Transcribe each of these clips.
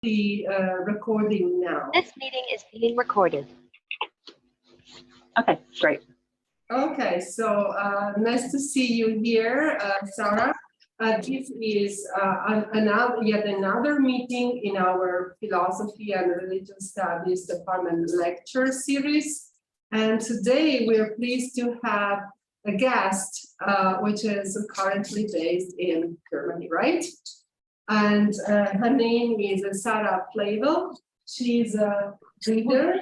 The recording now. This meeting is being recorded. Okay, great. Okay, so nice to see you here, Sarah. This is yet another meeting in our Philosophy and Religious Studies Department lecture series. And today we're pleased to have a guest, which is currently based in Germany, right? And her name is Sarah Flavel. She's a reader.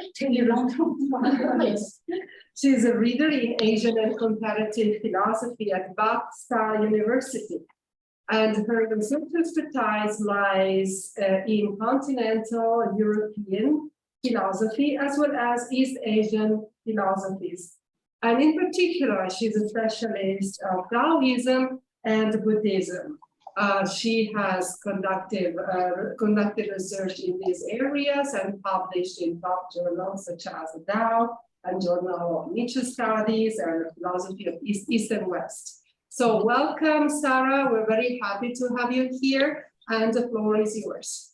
She's a reader in Asian and comparative philosophy at Basta University. And her research expertise lies in continental European philosophy as well as East Asian philosophies. And in particular, she's a specialist of Daoism and Buddhism. She has conducted research in these areas and published in top journals such as Dao and Journal of Nietzsche Studies and Philosophy of East and West. So welcome, Sarah. We're very happy to have you here, and the floor is yours.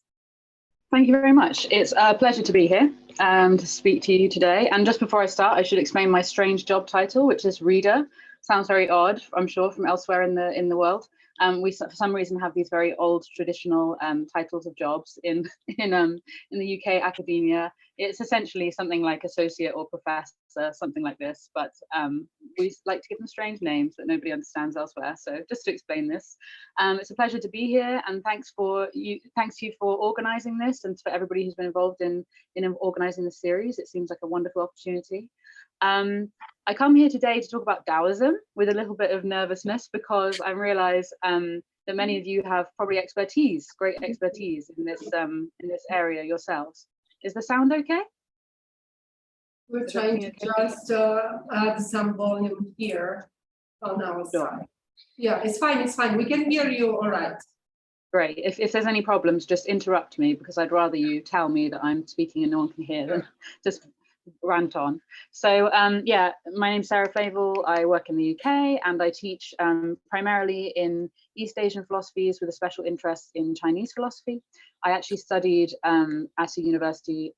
Thank you very much. It's a pleasure to be here and to speak to you today. And just before I start, I should explain my strange job title, which is reader. Sounds very odd, I'm sure, from elsewhere in the world. We, for some reason, have these very old traditional titles of jobs in the UK academia. It's essentially something like associate or professor, something like this. But we like to give them strange names that nobody understands elsewhere. So just to explain this, it's a pleasure to be here, and thanks to you for organising this, and for everybody who's been involved in organising the series. It seems like a wonderful opportunity. I come here today to talk about Daoism with a little bit of nervousness, because I realise that many of you have probably great expertise in this area yourselves. Is the sound okay? We're trying to just add some volume here on our side. Yeah, it's fine, it's fine. We can hear you all right. Great. If there's any problems, just interrupt me, because I'd rather you tell me that I'm speaking and no one can hear than just rant on. So yeah, my name's Sarah Flavel. I work in the UK and I teach primarily in East Asian philosophies with a special interest in Chinese philosophy. I actually studied at a university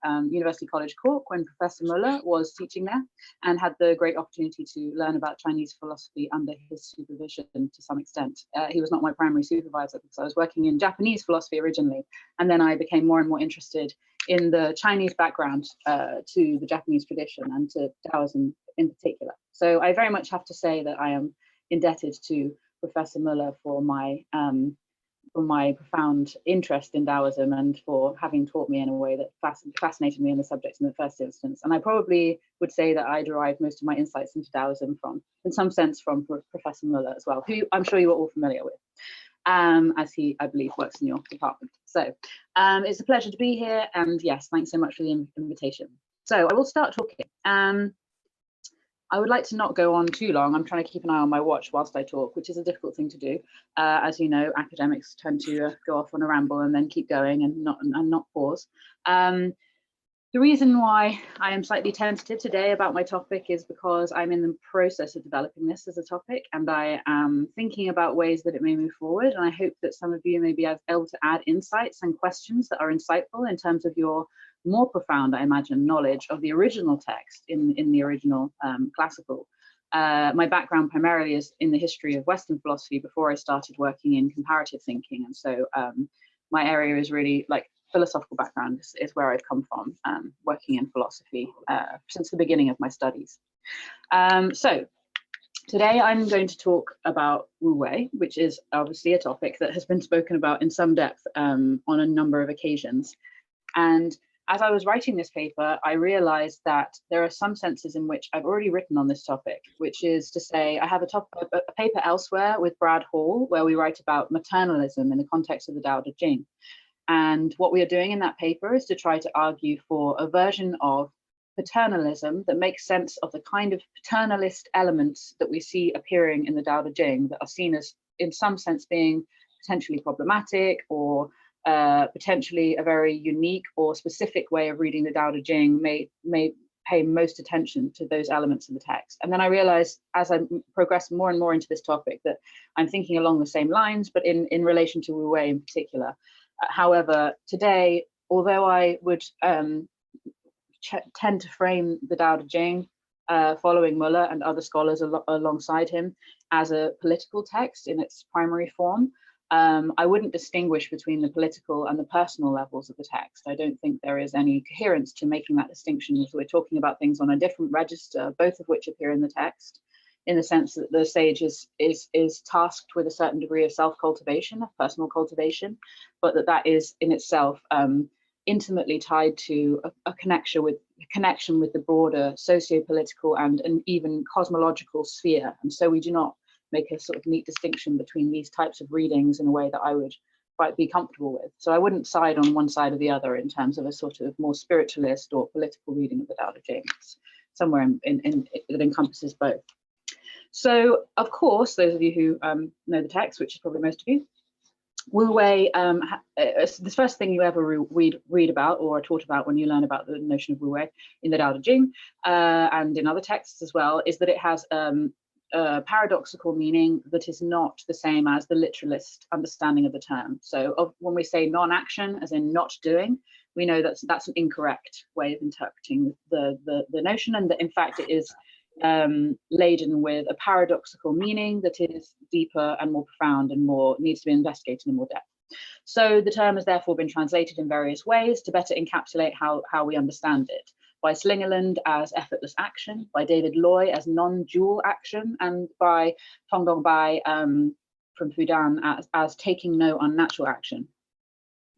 college Cork when Professor Muller was teaching there, and had the great opportunity to learn about Chinese philosophy under his supervision to some extent. He was not my primary supervisor because I was working in Japanese philosophy originally, and then I became more and more interested in the Chinese background to the Japanese tradition and to Daoism in particular. So I very much have to say that I am indebted to Professor Muller for my profound interest in Daoism, and for having taught me in a way that fascinated me in the subject in the first instance. And I probably would say that I derived most of my insights into Daoism in some sense, from Professor Muller as well, who I'm sure you are all familiar with, as he, I believe, works in your department. So it's a pleasure to be here, and yes, thanks so much for the invitation. So I will start talking. I would like to not go on too long. I'm trying to keep an eye on my watch whilst I talk, which is a difficult thing to do. As you know, academics tend to go off on a ramble and then keep going and not pause. The reason why I am slightly tentative today about my topic is because I'm in the process of developing this as a topic, and I am thinking about ways that it may move forward. And I hope that some of you may be able to add insights and questions that are insightful in terms of your more profound, I imagine, knowledge of the original text in the original classical. My background primarily is in the history of Western philosophy before I started working in comparative thinking. And so my area is really like philosophical background is where I've come from, working in philosophy since the beginning of my studies. So today I'm going to talk about Wu Wei, which is obviously a topic that has been spoken about in some depth on a number of occasions. And as I was writing this paper, I realized that there are some senses in which I've already written on this topic, which is to say I have a paper elsewhere with Brad Hall, where we write about maternalism in the context of the Tao Te Ching. And what we are doing in that paper is to try to argue for a version of paternalism that makes sense of the kind of paternalist elements that we see appearing in the Tao Te Ching that are seen as, in some sense, being potentially problematic, or potentially a very unique or specific way of reading the Tao Te Ching may pay most attention to those elements of the text. And then I realized, as I progress more and more into this topic, that I'm thinking along the same lines, but in relation to Wu Wei in particular. However, today although I would tend to frame the Tao Te Ching, following Muller and other scholars alongside him, as a political text in its primary form, I wouldn't distinguish between the political and the personal levels of the text. I don't think there is any coherence to making that distinction, as we're talking about things on a different register, both of which appear in the text, in the sense that the sage is tasked with a certain degree of self-cultivation, of personal cultivation, but that is in itself intimately tied to a connection with the broader socio-political and even cosmological sphere. And so we do not make a sort of neat distinction between these types of readings in a way that I would quite be comfortable with. So I wouldn't side on one side or the other in terms of a sort of more spiritualist or political reading of the Tao Te Ching. It's somewhere that encompasses both. So, of course, those of you who know the text, which is probably most of you, Wu Wei, the first thing you ever read about or are taught about when you learn about the notion of Wu Wei in the Tao Te Ching and in other texts as well, is that it has a paradoxical meaning that is not the same as the literalist understanding of the term. So when we say non-action, as in not doing, we know that's an incorrect way of interpreting the notion, and that in fact it is laden with a paradoxical meaning that is deeper and more profound and needs to be investigated in more depth. So the term has therefore been translated in various ways to better encapsulate how we understand it. By Slingerland as effortless action, by David Loy as non-dual action, and by Tong Dong Bai from Fudan as taking no unnatural action.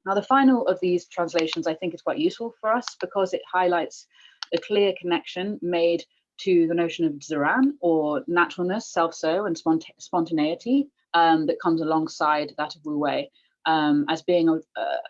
Now, the final of these translations I think is quite useful for us because it highlights a clear connection made to the notion of Ziran, or naturalness, self-so, and spontaneity that comes alongside that of Wu Wei, as being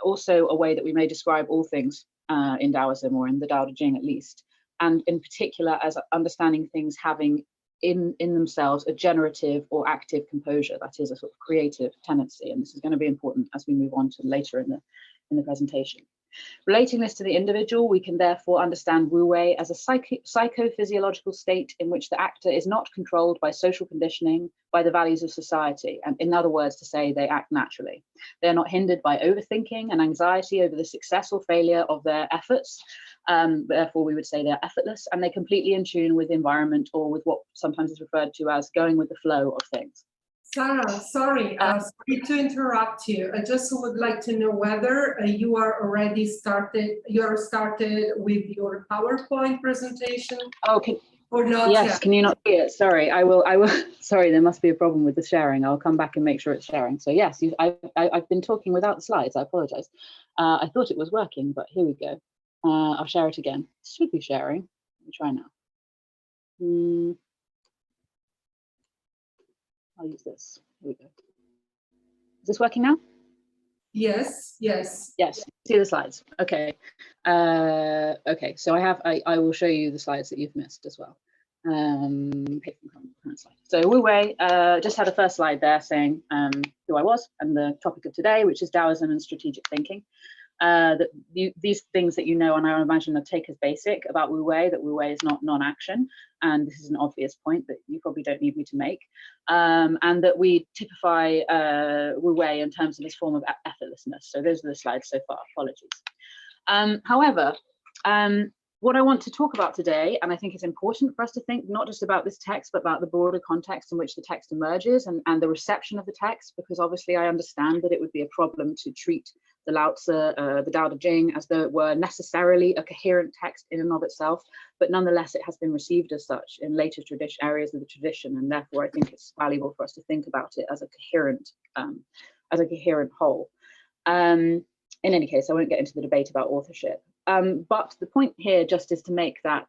also a way that we may describe all things in Daoism, or in the Tao Te Ching at least, and in particular as understanding things having in themselves a generative or active composure, that is a sort of creative tendency. And this is going to be important as we move on to later in the presentation. Relating this to the individual, we can therefore understand Wu Wei as a psychophysiological state in which the actor is not controlled by social conditioning, by the values of society, and in other words, to say they act naturally. They are not hindered by overthinking and anxiety over the success or failure of their efforts. Therefore, we would say they're effortless, and they're completely in tune with the environment, or with what sometimes is referred to as going with the flow of things. Sarah, sorry to interrupt you. I just would like to know whether you are already started with your PowerPoint presentation. Okay. Or not yes, yet. Can you not see it? Sorry, I will, sorry, there must be a problem with the sharing. I'll come back and make sure it's sharing. So yes, I've been talking without the slides, I apologize. I thought it was working, but here we go. I'll share it again. It should be sharing. Let me try now. I'll use this. Here we go. Is this working now? Yes, yes. Yes, see the slides. Okay. Okay, so I will show you the slides that you've missed as well. So Wu Wei just had a first slide there saying who I was and the topic of today, which is Daoism and strategic thinking. These things that you know, and I imagine take as basic about Wu Wei, that Wu Wei is not non-action, and this is an obvious point that you probably don't need me to make, and that we typify Wu Wei in terms of this form of effortlessness. So those are the slides so far, apologies. However, what I want to talk about today, and I think it's important for us to think not just about this text, but about the broader context in which the text emerges and the reception of the text, because obviously I understand that it would be a problem to treat the Lao Tzu, the Tao Te Ching, as though it were necessarily a coherent text in and of itself, but nonetheless it has been received as such in later areas of the tradition, and therefore I think it's valuable for us to think about it as a coherent whole. In any case, I won't get into the debate about authorship. But the point here just is to make that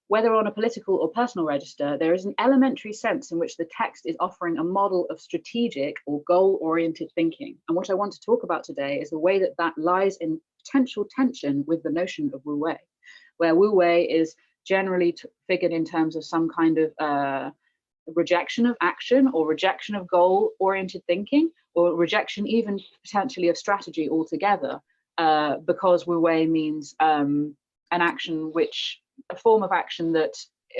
whether on a political or personal register, there is an elementary sense in which the text is offering a model of strategic or goal-oriented thinking. And what I want to talk about today is the way that lies in potential tension with the notion of Wu Wei, where Wu Wei is generally figured in terms of some kind of rejection of action or rejection of goal-oriented thinking, or rejection even potentially of strategy altogether, because Wu Wei means an action a form of action that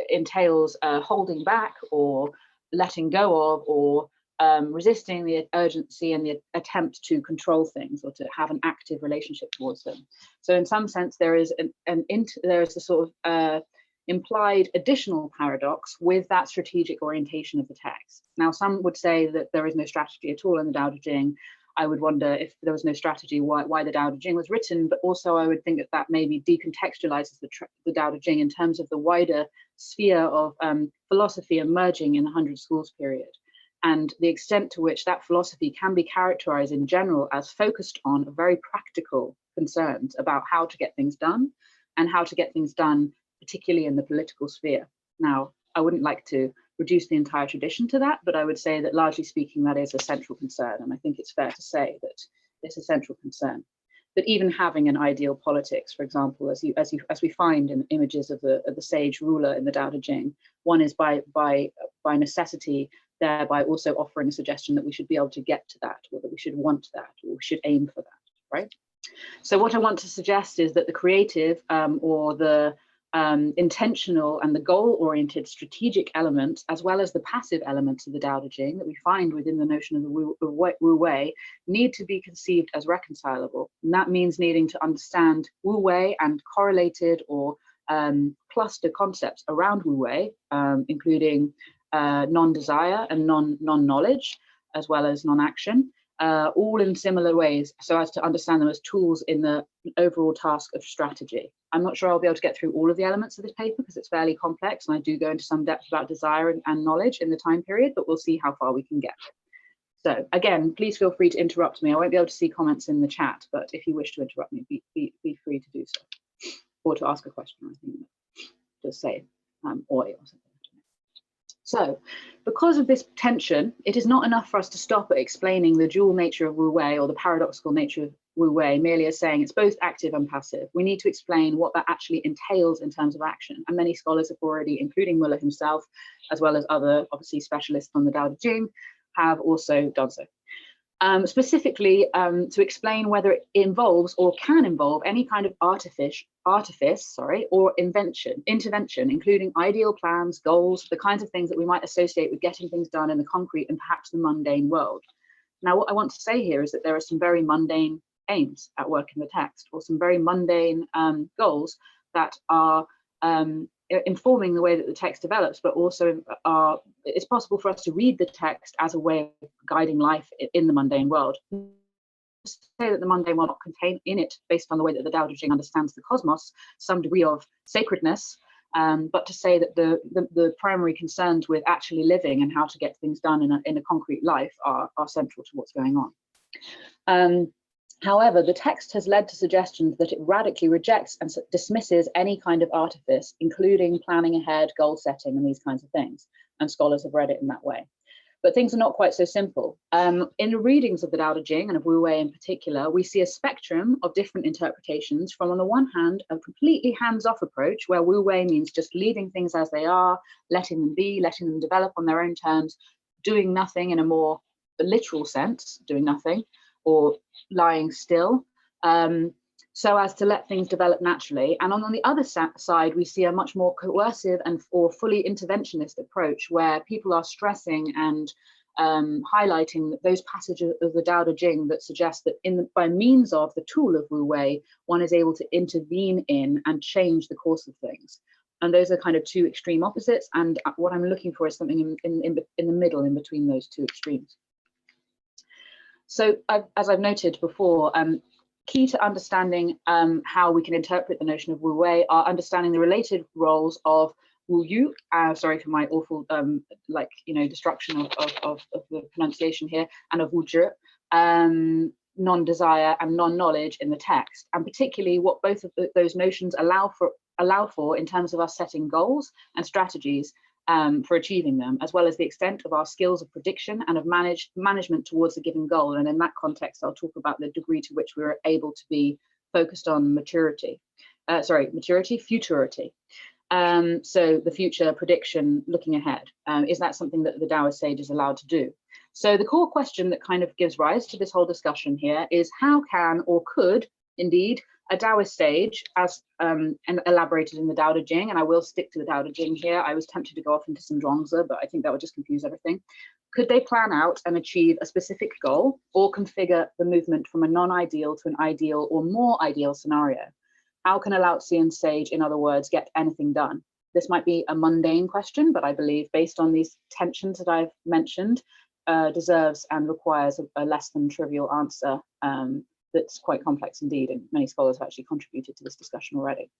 entails holding back or letting go of or resisting the urgency and the attempt to control things or to have an active relationship towards them. So in some sense, there is there is a sort of implied additional paradox with that strategic orientation of the text. Now, some would say that there is no strategy at all in the Tao Te Ching. I would wonder if there was no strategy, why the Tao Te Ching was written, but also I would think that that maybe decontextualizes the Tao Te Ching in terms of the wider sphere of philosophy emerging in the 100 Schools period, and the extent to which that philosophy can be characterized in general as focused on very practical concerns about how to get things done and how to get things done, particularly in the political sphere. Now, I wouldn't like to reduce the entire tradition to that, but I would say that largely speaking, that is a central concern. And I think it's fair to say that it's a central concern. That even having an ideal politics, for example, as we find in images of the sage ruler in the Tao Te Ching, one is by necessity, thereby also offering a suggestion that we should be able to get to that, or that we should want that, or we should aim for that, right? So what I want to suggest is that the creative or the intentional and the goal-oriented strategic elements, as well as the passive elements of the Tao Te Ching that we find within the notion of the Wu Wei, need to be conceived as reconcilable. And that means needing to understand Wu Wei and correlated or cluster concepts around Wu Wei, including non-desire and non-knowledge, as well as non-action, all in similar ways, so as to understand them as tools in the overall task of strategy. I'm not sure I'll be able to get through all of the elements of this paper because it's fairly complex, and I do go into some depth about desire and knowledge in the time period, but we'll see how far we can get. So again, please feel free to interrupt me. I won't be able to see comments in the chat, but if you wish to interrupt me, be free to do so, or to ask a question, I think, just say or something. So, because of this tension, it is not enough for us to stop at explaining the dual nature of Wu Wei or the paradoxical nature of Wu Wei, merely as saying it's both active and passive. We need to explain what that actually entails in terms of action. And many scholars have already, including Muller himself, as well as other, obviously, specialists on the Tao Te Ching, have also done so. Specifically to explain whether it involves or can involve any kind of artifice, or intervention, including ideal plans, goals, the kinds of things that we might associate with getting things done in the concrete and perhaps the mundane world. Now, what I want to say here is that there are some very mundane aims at work in the text, or some very mundane goals that are informing the way that the text develops, but also it's possible for us to read the text as a way of guiding life in the mundane world. Say that the mundane will not contain in it, based on the way that the Tao Te Ching understands the cosmos, some degree of sacredness, but to say that the primary concerns with actually living and how to get things done in a concrete life are central to what's going on. However, the text has led to suggestions that it radically rejects and dismisses any kind of artifice, including planning ahead, goal setting, and these kinds of things. And scholars have read it in that way. But things are not quite so simple. In the readings of the Tao Te Ching, and of Wu Wei in particular, we see a spectrum of different interpretations from, on the one hand, a completely hands-off approach, where Wu Wei means just leaving things as they are, letting them be, letting them develop on their own terms, doing nothing in a more literal sense, doing nothing, or lying still, so as to let things develop naturally. And on the other side, we see a much more coercive or fully interventionist approach, where people are stressing and highlighting those passages of the Tao Te Ching that suggest that by means of the tool of Wu Wei, one is able to intervene in and change the course of things. And those are kind of two extreme opposites. And what I'm looking for is something in the middle, in between those two extremes. So as I've noted before, key to understanding how we can interpret the notion of Wu Wei are understanding the related roles of Wu Yu, sorry for my awful destruction of the pronunciation here, and of Wu Zhi, non-desire and non-knowledge in the text, and particularly what both of those notions allow for in terms of us setting goals and strategies for achieving them, as well as the extent of our skills of prediction and of management towards a given goal. And in that context, I'll talk about the degree to which we're able to be focused on futurity. So the future prediction, looking ahead, is that something that the Taoist sage is allowed to do? So the core question that kind of gives rise to this whole discussion here is, how can or could indeed a Taoist sage, as elaborated in the Tao Te Ching, and I will stick to the Tao Te Ching here. I was tempted to go off into some Zhuangzi, but I think that would just confuse everything. Could they plan out and achieve a specific goal or configure the movement from a non-ideal to an ideal or more ideal scenario? How can a Laozian sage, in other words, get anything done? This might be a mundane question, but I believe based on these tensions that I've mentioned, deserves and requires a less than trivial answer that's quite complex indeed, and many scholars have actually contributed to this discussion already.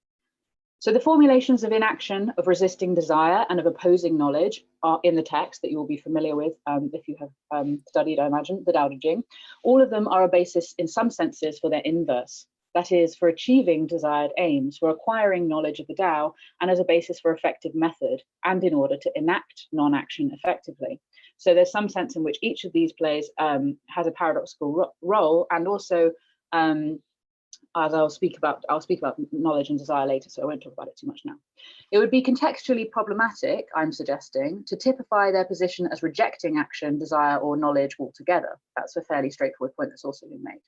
So the formulations of inaction, of resisting desire, and of opposing knowledge are in the text that you will be familiar with if you have studied, I imagine, the Tao Te Ching. All of them are a basis in some senses for their inverse. That is, for achieving desired aims, for acquiring knowledge of the Tao, and as a basis for effective method, and in order to enact non-action effectively. So there's some sense in which each of these plays has a paradoxical role, and also as I'll speak about knowledge and desire later, so I won't talk about it too much now. It would be contextually problematic, I'm suggesting, to typify their position as rejecting action, desire, or knowledge altogether. That's a fairly straightforward point that's also been made.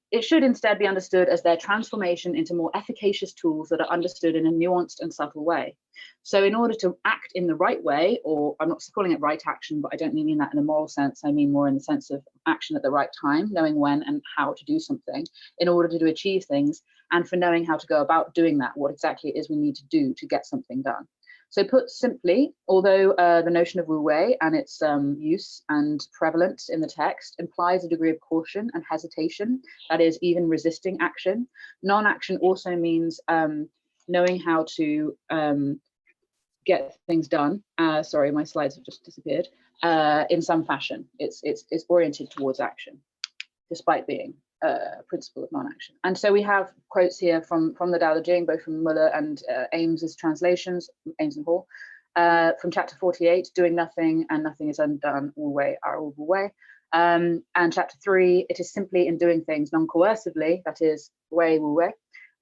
It should instead be understood as their transformation into more efficacious tools that are understood in a nuanced and subtle way. So in order to act in the right way, or I'm not calling it right action, but I don't mean that in a moral sense, I mean more in the sense of action at the right time, knowing when and how to do something in order to achieve things, and for knowing how to go about doing that, what exactly it is we need to do to get something done. So put simply, although the notion of wu wei and its use and prevalence in the text implies a degree of caution and hesitation, that is even resisting action, non-action also means knowing how to get things done. Sorry, my slides have just disappeared. In some fashion, it's oriented towards action, despite being principle of non-action. And so we have quotes here from the Tao Te Ching, both from Muller and Ames's translations, Ames and Hall, from chapter 48, doing nothing and nothing is undone, wu wei are all wu wei. And chapter 3, it is simply in doing things non-coercively, that is wei wu wei,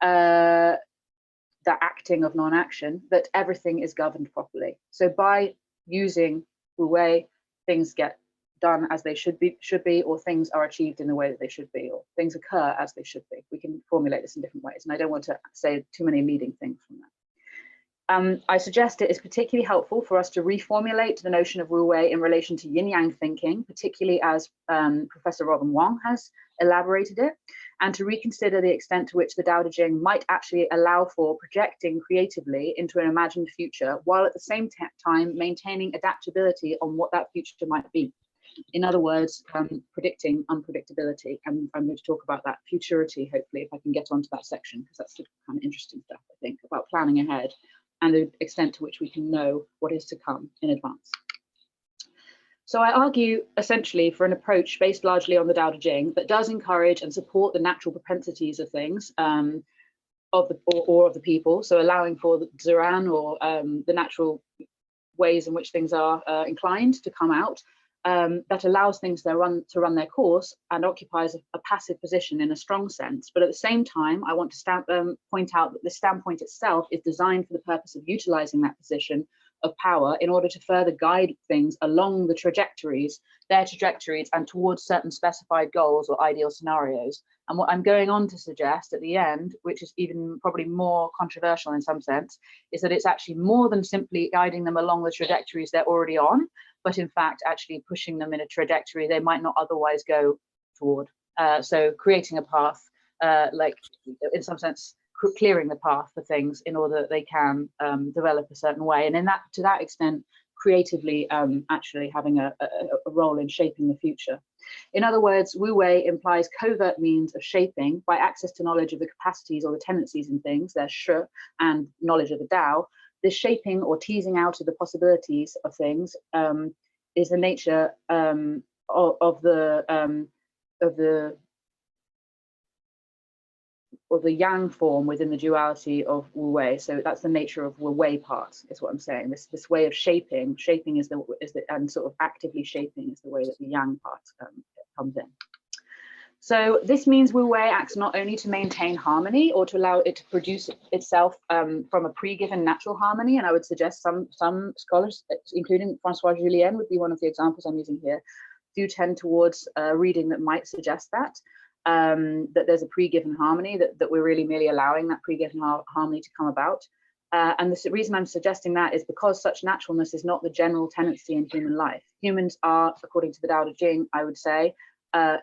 the acting of non-action, that everything is governed properly. So by using wu wei, things get done as they should be, or things are achieved in the way that they should be, or things occur as they should be. We can formulate this in different ways, and I don't want to say too many leading things from that. I suggest it is particularly helpful for us to reformulate the notion of wu wei in relation to yin-yang thinking, particularly as Professor Robin Wong has elaborated it, and to reconsider the extent to which the Tao Te Ching might actually allow for projecting creatively into an imagined future, while at the same time maintaining adaptability on what that future might be. In other words, predicting unpredictability, and I'm going to talk about that futurity, hopefully, if I can get onto that section, because that's the kind of interesting stuff, I think, about planning ahead and the extent to which we can know what is to come in advance. So I argue essentially for an approach based largely on the Tao Te Ching that does encourage and support the natural propensities of things, of the people, so allowing for the Zuran, or the natural ways in which things are inclined to come out, that allows things to run their course and occupies a passive position in a strong sense. But at the same time, I want to point out that the standpoint itself is designed for the purpose of utilizing that position of power in order to further guide things along their trajectories, and towards certain specified goals or ideal scenarios. And what I'm going on to suggest at the end, which is even probably more controversial in some sense, is that it's actually more than simply guiding them along the trajectories they're already on, but in fact actually pushing them in a trajectory they might not otherwise go toward. So creating a path, like in some sense, clearing the path for things in order that they can develop a certain way. And to that extent, creatively actually having a role in shaping the future. In other words, wu wei implies covert means of shaping by access to knowledge of the capacities or the tendencies in things, their shi, and knowledge of the Tao. This shaping or teasing out of the possibilities of things is the nature of the yang form within the duality of wu wei. So that's the nature of wu wei part, is what I'm saying. This way of shaping is the and sort of actively shaping is the way that the yang part comes in. So this means wu wei acts not only to maintain harmony or to allow it to produce itself from a pre-given natural harmony, and I would suggest some scholars, including Francois Julien would be one of the examples I'm using here, do tend towards reading that might suggest that. That there's a pre-given harmony, that we're really merely allowing that pre-given harmony to come about. And the reason I'm suggesting that is because such naturalness is not the general tendency in human life. Humans are, according to the Tao Te Ching, I would say,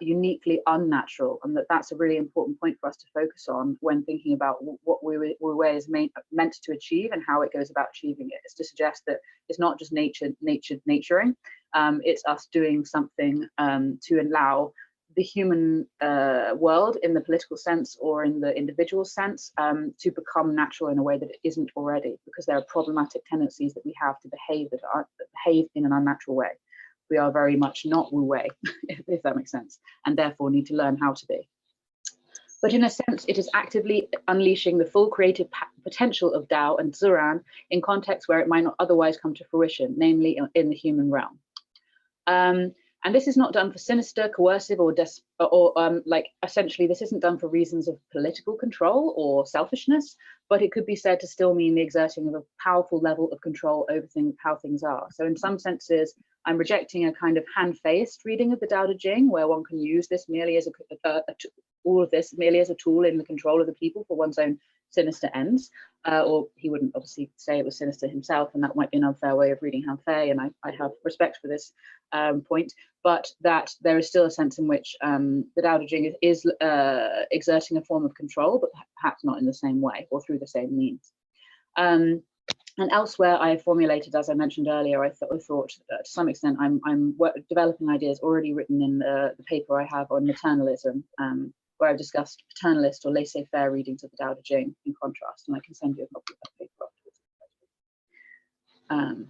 uniquely unnatural, and that's a really important point for us to focus on when thinking about what Wu Wei is meant to achieve and how it goes about achieving it. Is to suggest that it's not just naturing, it's us doing something to allow the human world in the political sense or in the individual sense to become natural in a way that it isn't already, because there are problematic tendencies that we have to behave that behave in an unnatural way. We are very much not Wu Wei, if that makes sense, and therefore need to learn how to be. But in a sense, it is actively unleashing the full creative potential of Dao and Zuran in contexts where it might not otherwise come to fruition, namely in the human realm. And this is not done for sinister, coercive, or like essentially this isn't done for reasons of political control or selfishness, but it could be said to still mean the exerting of a powerful level of control over how things are. So in some senses, I'm rejecting a kind of hand-faced reading of the Tao Te Ching, where one can use this merely as all of this merely as a tool in the control of the people for one's own sinister ends, or he wouldn't obviously say it was sinister himself, and that might be an unfair way of reading Han Fei, and I have respect for this point, but that there is still a sense in which the Tao Te Ching is exerting a form of control, but perhaps not in the same way or through the same means. And elsewhere, I have formulated, as I mentioned earlier, I thought to some extent I'm developing ideas already written in the paper I have on maternalism, where I've discussed paternalist or laissez-faire readings of the Tao Te Ching in contrast, and I can send you a copy of that paper afterwards.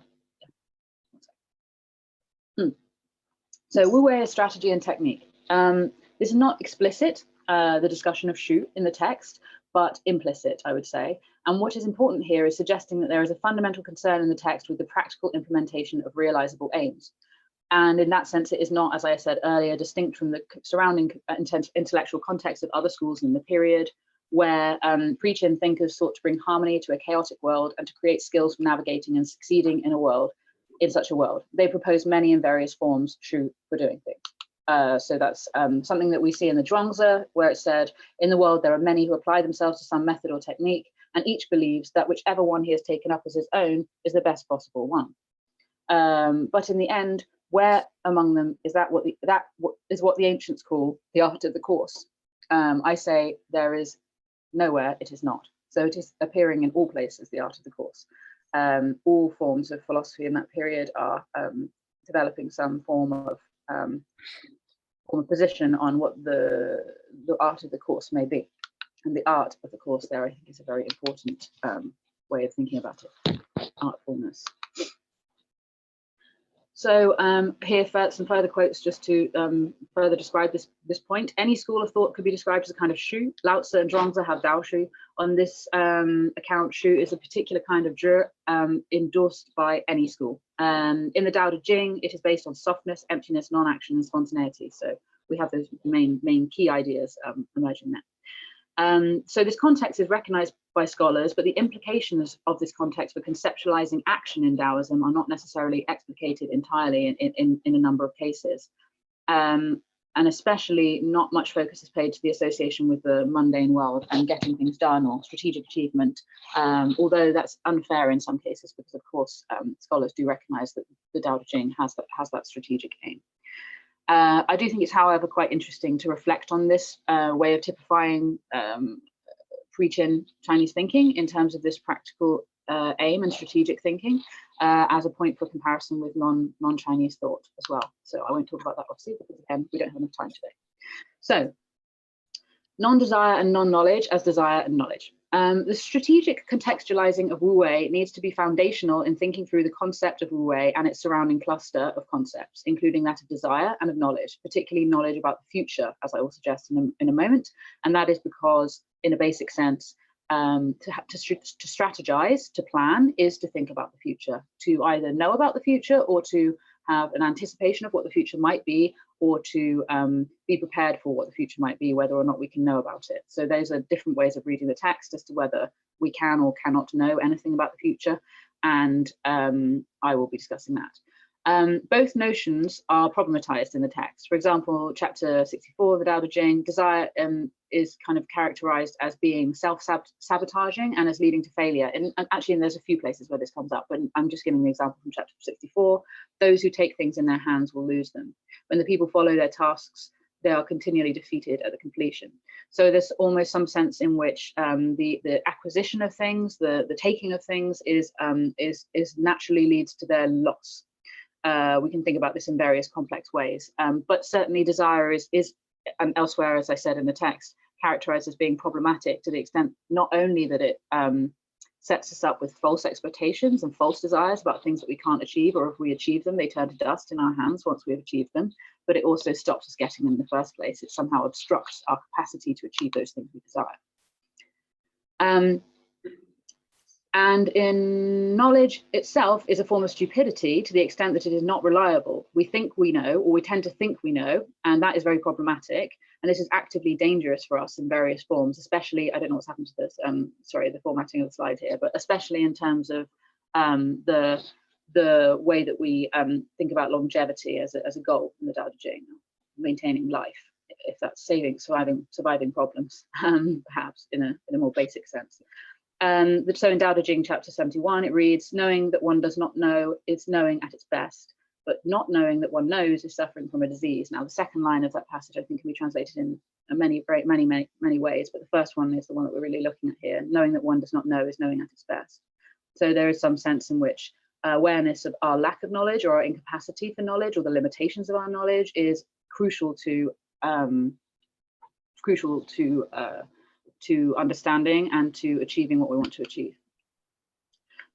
So Wu Wei is strategy and technique. This is not explicit, the discussion of Shu in the text, but implicit, I would say. And what is important here is suggesting that there is a fundamental concern in the text with the practical implementation of realizable aims. And in that sense, it is not, as I said earlier, distinct from the surrounding intellectual context of other schools in the period, where pre-Chin thinkers sought to bring harmony to a chaotic world and to create skills for navigating and succeeding in such a world. They propose many and various forms for doing things. So that's something that we see in the Zhuangzi, where it said, in the world there are many who apply themselves to some method or technique, and each believes that whichever one he has taken up as his own is the best possible one. But in the end, where among them is what the ancients call the art of the course? I say there is nowhere it is not. So it is appearing in all places, the art of the course. All forms of philosophy in that period are developing some form of position on what the art of the course may be. And the art of the course there, I think, is a very important way of thinking about it, artfulness. So here some further quotes just to further describe this point. Any school of thought could be described as a kind of Shu. Lao Tzu and Zhuangzi have Dao Shu. On this account, Shu is a particular kind of Zhi endorsed by any school. In the Tao Te Ching, it is based on softness, emptiness, non-action, and spontaneity. So we have those main key ideas emerging there. So this context is recognized by scholars, but the implications of this context for conceptualizing action in Daoism are not necessarily explicated entirely in a number of cases. And especially not much focus is paid to the association with the mundane world and getting things done or strategic achievement, although that's unfair in some cases because, of course, scholars do recognize that the Tao Te Ching has that strategic aim. I do think it's, however, quite interesting to reflect on this way of typifying pre-Chin Chinese thinking in terms of this practical aim and strategic thinking as a point for comparison with non-Chinese thought as well. So I won't talk about that obviously because again, we don't have enough time today. So non-desire and non-knowledge as desire and knowledge. The strategic contextualizing of Wu Wei needs to be foundational in thinking through the concept of Wu Wei and its surrounding cluster of concepts, including that of desire and of knowledge, particularly knowledge about the future, as I will suggest in a moment. And that is because, in a basic sense, to strategize, to plan, is to think about the future, to either know about the future or to have an anticipation of what the future might be, or to be prepared for what the future might be, whether or not we can know about it. So those are different ways of reading the text as to whether we can or cannot know anything about the future, and I will be discussing that. Both notions are problematized in the text. For example, chapter 64 of the Tao Te Ching, desire is kind of characterized as being self-sabotaging and as leading to failure. And actually, there's a few places where this comes up, but I'm just giving an example from chapter 64. Those who take things in their hands will lose them. When the people follow their tasks, they are continually defeated at the completion. So there's almost some sense in which the acquisition of things, the taking of things is naturally leads to their loss. We can think about this in various complex ways, but certainly desire is and elsewhere, as I said in the text, characterized as being problematic to the extent not only that it sets us up with false expectations and false desires about things that we can't achieve, or if we achieve them, they turn to dust in our hands once we've achieved them, but it also stops us getting them in the first place. It somehow obstructs our capacity to achieve those things we desire. And in knowledge itself is a form of stupidity to the extent that it is not reliable. We think we know, or we tend to think we know, and that is very problematic. And this is actively dangerous for us in various forms, especially, I don't know what's happened to this, sorry, the formatting of the slide here, but especially in terms of the way that we think about longevity as a goal in the Tao Te Ching, maintaining life, if that's surviving problems, perhaps in a more basic sense. So in Tao Te Ching chapter 71, it reads, knowing that one does not know is knowing at its best, but not knowing that one knows is suffering from a disease. Now, the second line of that passage, I think, can be translated in many ways, but the first one is the one that we're really looking at here. Knowing that one does not know is knowing at its best. So there is some sense in which awareness of our lack of knowledge or our incapacity for knowledge or the limitations of our knowledge is crucial to understanding and to achieving what we want to achieve.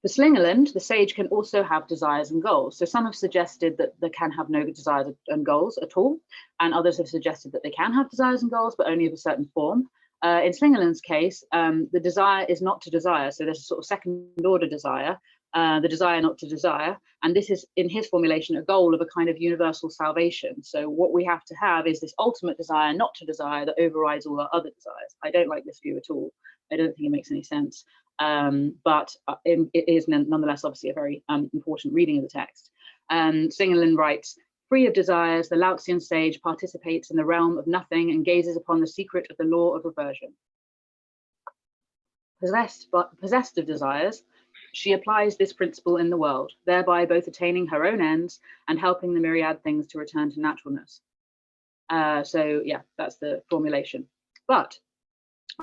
For Slingerland, the sage can also have desires and goals. So some have suggested that they can have no desires and goals at all, and others have suggested that they can have desires and goals, but only of a certain form. In Slingerland's case, the desire is not to desire. So there's a sort of second order desire, the desire not to desire. And this is, in his formulation, a goal of a kind of universal salvation. So what we have to have is this ultimate desire not to desire that overrides all our other desires. I don't like this view at all. I don't think it makes any sense. But it is nonetheless obviously a very important reading of the text. Slingerland writes, free of desires, the Laotian sage participates in the realm of nothing and gazes upon the secret of the law of reversion. Possessed of desires, she applies this principle in the world, thereby both attaining her own ends and helping the myriad things to return to naturalness. So yeah, that's the formulation. But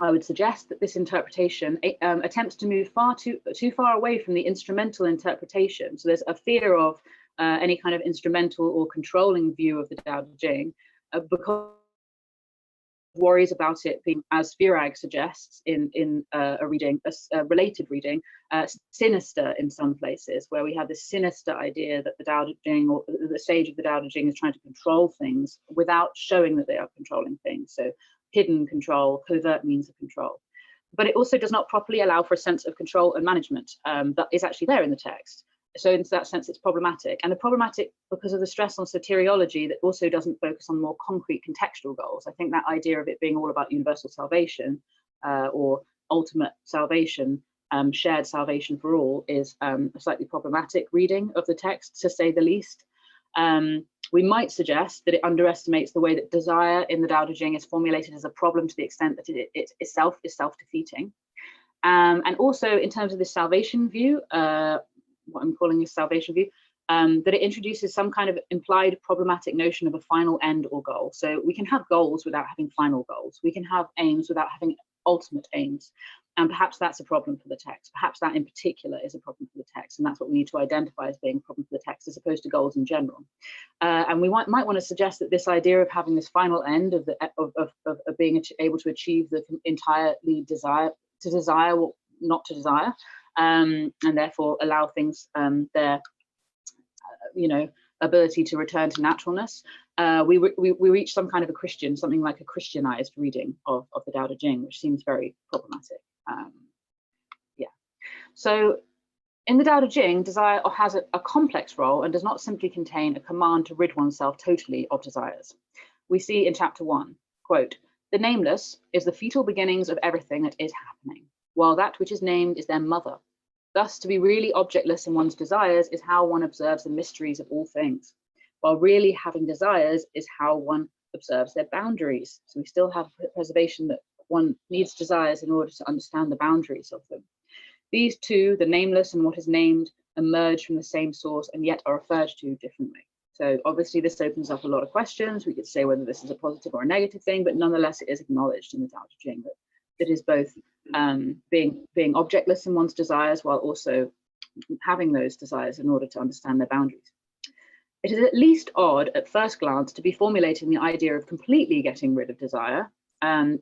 I would suggest that this interpretation attempts to move too far away from the instrumental interpretation. So there's a fear of any kind of instrumental or controlling view of the Tao Te Ching, because worries about it being, as Virag suggests in a reading, a related reading, sinister in some places, where we have this sinister idea that the Tao Te Ching or the sage of the Tao Te Ching is trying to control things without showing that they are controlling things. So hidden control, covert means of control. But it also does not properly allow for a sense of control and management that is actually there in the text. So in that sense, it's problematic. And problematic because of the stress on soteriology that also doesn't focus on more concrete contextual goals. I think that idea of it being all about universal salvation or ultimate salvation, shared salvation for all, is a slightly problematic reading of the text, to say the least. We might suggest that it underestimates the way that desire in the Tao Te Ching is formulated as a problem to the extent that it itself is self-defeating. And also in terms of this salvation view, what I'm calling a salvation view, that it introduces some kind of implied problematic notion of a final end or goal. So we can have goals without having final goals. We can have aims without having ultimate aims. And perhaps that's a problem for the text. Perhaps that in particular is a problem for the text. And that's what we need to identify as being a problem for the text, as opposed to goals in general. And we might want to suggest that this idea of having this final end of being able to achieve the entirely desire, to desire what not to desire, and therefore allow things their ability to return to naturalness. We reach some kind of a Christian, something like a Christianized reading of the Tao Te Ching, which seems very problematic. So in the Tao Te Ching, desire has a complex role and does not simply contain a command to rid oneself totally of desires. We see in chapter 1, quote, the nameless is the fetal beginnings of everything that is happening, while that which is named is their mother. Thus, to be really objectless in one's desires is how one observes the mysteries of all things, while really having desires is how one observes their boundaries. So we still have preservation that one needs desires in order to understand the boundaries of them. These two, the nameless and what is named, emerge from the same source and yet are referred to differently. So obviously this opens up a lot of questions. We could say whether this is a positive or a negative thing, but nonetheless it is acknowledged in the Tao Te Ching that it is both being objectless in one's desires while also having those desires in order to understand their boundaries. It is at least odd at first glance to be formulating the idea of completely getting rid of desire,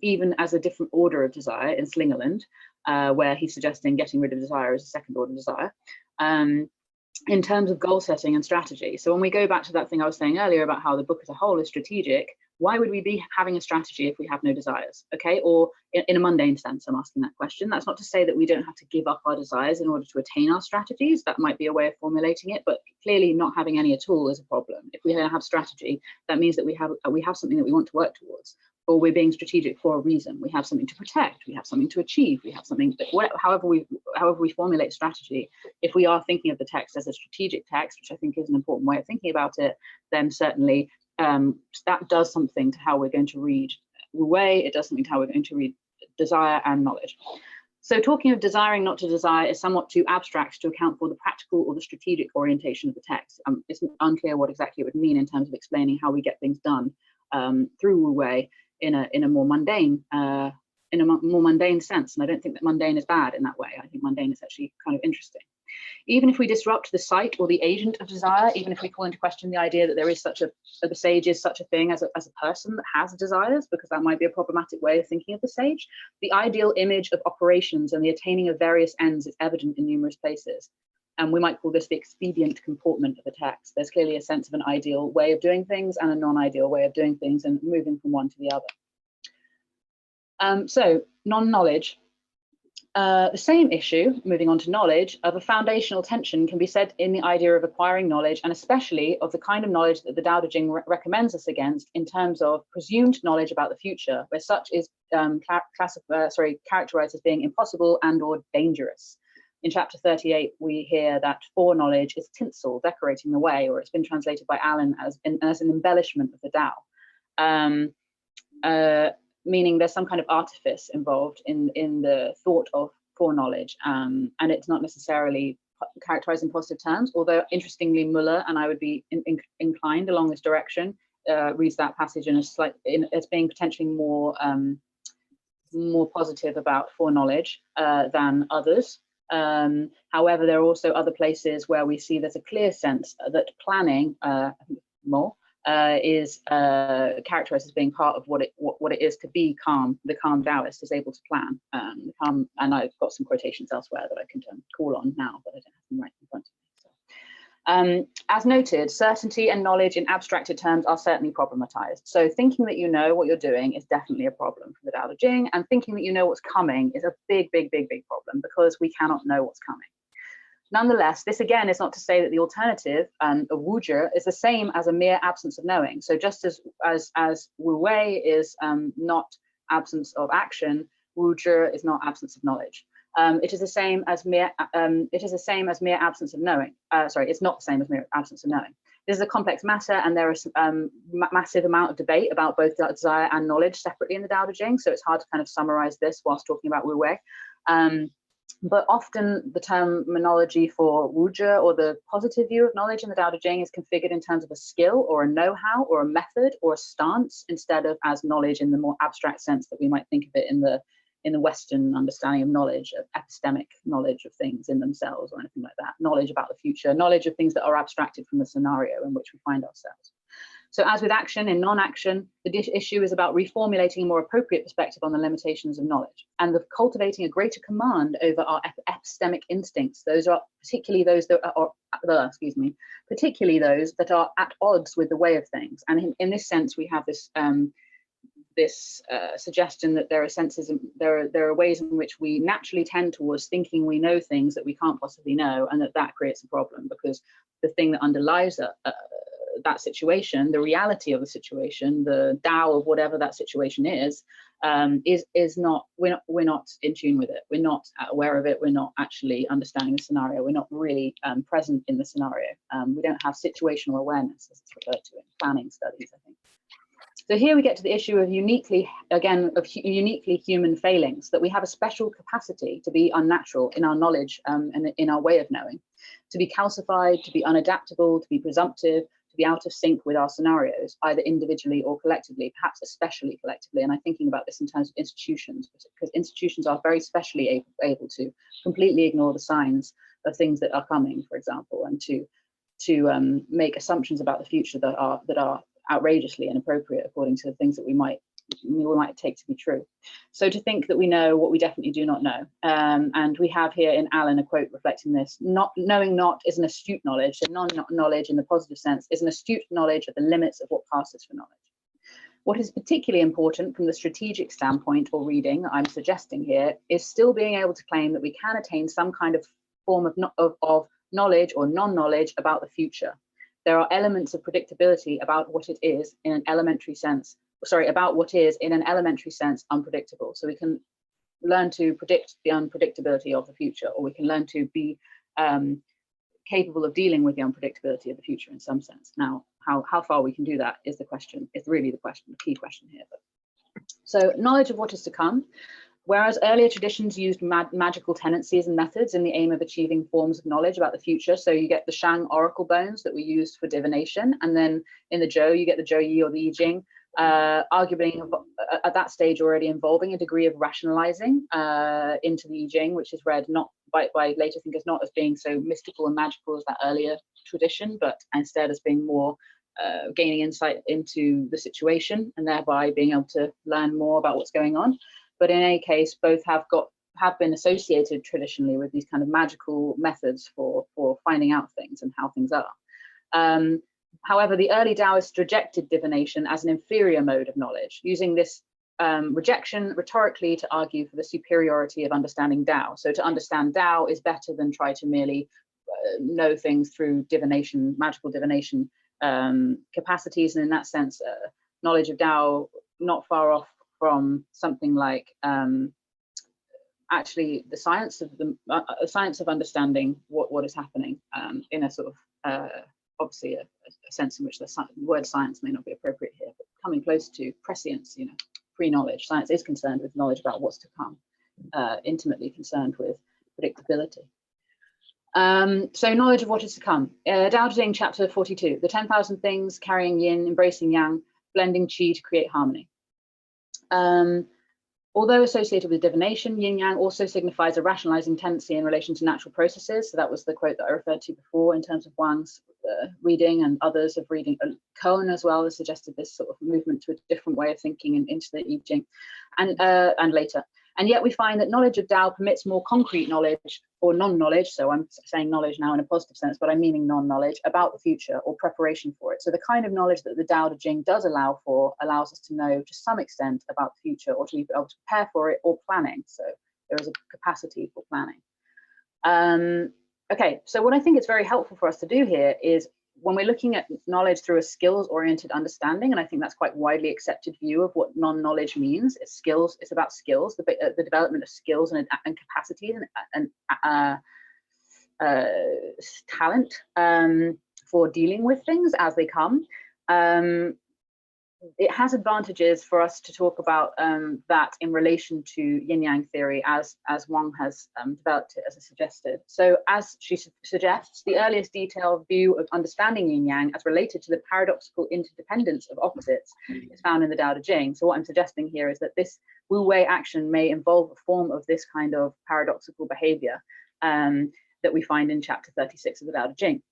even as a different order of desire in Slingerland, where he's suggesting getting rid of desire as a second order desire, in terms of goal setting and strategy. So when we go back to that thing I was saying earlier about how the book as a whole is strategic, why would we be having a strategy if we have no desires? Okay, or in a mundane sense, I'm asking that question. That's not to say that we don't have to give up our desires in order to attain our strategies. That might be a way of formulating it, but clearly not having any at all is a problem. If we have strategy, that means that we have something that we want to work towards, or we're being strategic for a reason. We have something to protect, we have something to achieve, we have something, however we formulate strategy. If we are thinking of the text as a strategic text, which I think is an important way of thinking about it, then certainly that does something to how we're going to read Wu Wei. It does something to how we're going to read desire and knowledge. So talking of desiring not to desire is somewhat too abstract to account for the practical or the strategic orientation of the text. It's unclear what exactly it would mean in terms of explaining how we get things done through Wu Wei in a more mundane sense. And I don't think that mundane is bad in that way. I think mundane is actually kind of interesting. Even if we disrupt the site or the agent of desire, even if we call into question the idea that there is the sage is such a thing as a person that has desires, because that might be a problematic way of thinking of the sage, the ideal image of operations and the attaining of various ends is evident in numerous places. And we might call this the expedient comportment of the text. There's clearly a sense of an ideal way of doing things and a non-ideal way of doing things and moving from one to the other. So non-knowledge. The same issue, moving on to knowledge, of a foundational tension can be said in the idea of acquiring knowledge, and especially of the kind of knowledge that the Tao Te Ching recommends us against in terms of presumed knowledge about the future, where such is characterized as being impossible and or dangerous. In chapter 38, we hear that foreknowledge is tinsel decorating the way, or it's been translated by Alan as an embellishment of the Tao. Meaning there's some kind of artifice involved in the thought of foreknowledge, and it's not necessarily characterized in positive terms, although interestingly Muller, and I would be inclined along this direction, reads that passage as being potentially more positive about foreknowledge than others. However, there are also other places where we see there's a clear sense that planning, I think more, is characterized as being part of what it is to be calm. The calm Taoist is able to plan. And I've got some quotations elsewhere that I can call on now, but I don't have them right in front of me. So. As noted, certainty and knowledge in abstracted terms are certainly problematized. So thinking that you know what you're doing is definitely a problem for the Tao Te Ching, and thinking that you know what's coming is a big problem, because we cannot know what's coming. Nonetheless, this again is not to say that the alternative of wuzhi is the same as a mere absence of knowing. So just as Wu Wei is not absence of action, wuzhi is not absence of knowledge. It is the same as mere absence of knowing. Sorry, it's not the same as mere absence of knowing. This is a complex matter, and there is massive amount of debate about both desire and knowledge separately in the Tao Te Ching. So it's hard to kind of summarize this whilst talking about Wu Wei. But often the terminology for wuzhi, or the positive view of knowledge in the Tao Te Ching, is configured in terms of a skill or a know-how or a method or a stance, instead of as knowledge in the more abstract sense that we might think of it in the Western understanding of knowledge, of epistemic knowledge of things in themselves or anything like that, knowledge about the future, knowledge of things that are abstracted from the scenario in which we find ourselves. So as with action in non-action, the issue is about reformulating a more appropriate perspective on the limitations of knowledge, and of cultivating a greater command over our epistemic instincts. Those are particularly those that are, particularly those that are at odds with the way of things. And in this sense, we have this suggestion that there are senses, there are ways in which we naturally tend towards thinking we know things that we can't possibly know, and that creates a problem, because the thing that underlies that situation, the reality of the situation, the Tao of whatever that situation is not, we're not in tune with it. We're not aware of it. We're not actually understanding the scenario. We're not really present in the scenario. We don't have situational awareness, as it's referred to in planning studies, I think. So here we get to the issue of uniquely human failings, that we have a special capacity to be unnatural in our knowledge and in our way of knowing, to be calcified, to be unadaptable, to be presumptive, to be out of sync with our scenarios, either individually or collectively, perhaps especially collectively. And I'm thinking about this in terms of institutions, because institutions are very specially able to completely ignore the signs of things that are coming, for example, and to make assumptions about the future that are outrageously inappropriate according to the things that we might take to be true. So to think that we know what we definitely do not know. And we have here in Allen a quote reflecting this: knowing not is an astute knowledge, and non-knowledge in the positive sense is an astute knowledge of the limits of what passes for knowledge. What is particularly important from the strategic standpoint or reading I'm suggesting here is still being able to claim that we can attain some kind of form of knowledge or non-knowledge about the future. There are elements of predictability about what it is in an elementary sense, about what is in an elementary sense unpredictable. So we can learn to predict the unpredictability of the future, or we can learn to be capable of dealing with the unpredictability of the future in some sense. Now, how far we can do that is really the key question here. So knowledge of what is to come. Whereas earlier traditions used magical tendencies and methods in the aim of achieving forms of knowledge about the future. So you get the Shang oracle bones that we used for divination. And then in the Zhou, you get the Zhou Yi or the I Ching, arguably at that stage already involving a degree of rationalizing into the I Ching, which is read not by later thinkers not as being so mystical and magical as that earlier tradition, but instead as being more gaining insight into the situation and thereby being able to learn more about what's going on. But in any case, both have been associated traditionally with these kind of magical methods for finding out things and how things are. However, the early Taoists rejected divination as an inferior mode of knowledge, using this rejection rhetorically to argue for the superiority of understanding Tao. So to understand Tao is better than try to merely know things through divination, magical divination capacities. And in that sense, knowledge of Tao not far off from something like actually the science of understanding what is happening in a sort of obviously a sense in which the word science may not be appropriate here, but coming close to prescience, pre-knowledge. Science is concerned with knowledge about what's to come, intimately concerned with predictability. So knowledge of what is to come. Daoism chapter 42, the 10,000 things carrying yin, embracing yang, blending qi to create harmony. Although associated with divination, yin-yang also signifies a rationalizing tendency in relation to natural processes. So that was the quote that I referred to before in terms of Wang's reading, and others of reading. Cohen as well has suggested this sort of movement to a different way of thinking and into the I Ching, and later. And yet we find that knowledge of Tao permits more concrete knowledge or non-knowledge. So I'm saying knowledge now in a positive sense, but I'm meaning non-knowledge about the future or preparation for it. So the kind of knowledge that the Tao Te Ching does allows us to know to some extent about the future, or to be able to prepare for it, or planning. So there is a capacity for planning. Okay, so what I think is very helpful for us to do here is, when we're looking at knowledge through a skills-oriented understanding, and I think that's quite widely accepted view of what non-knowledge means. It's skills. It's about skills, the development of skills and capacities and talent for dealing with things as they come. It has advantages for us to talk about that in relation to yin-yang theory as Wang has developed it, as I suggested. So as she suggests, the earliest detailed view of understanding yin-yang as related to the paradoxical interdependence of opposites is found in the Tao Te Ching. So what I'm suggesting here is that this Wu Wei action may involve a form of this kind of paradoxical behavior that we find in chapter 36 of the Tao Te Ching.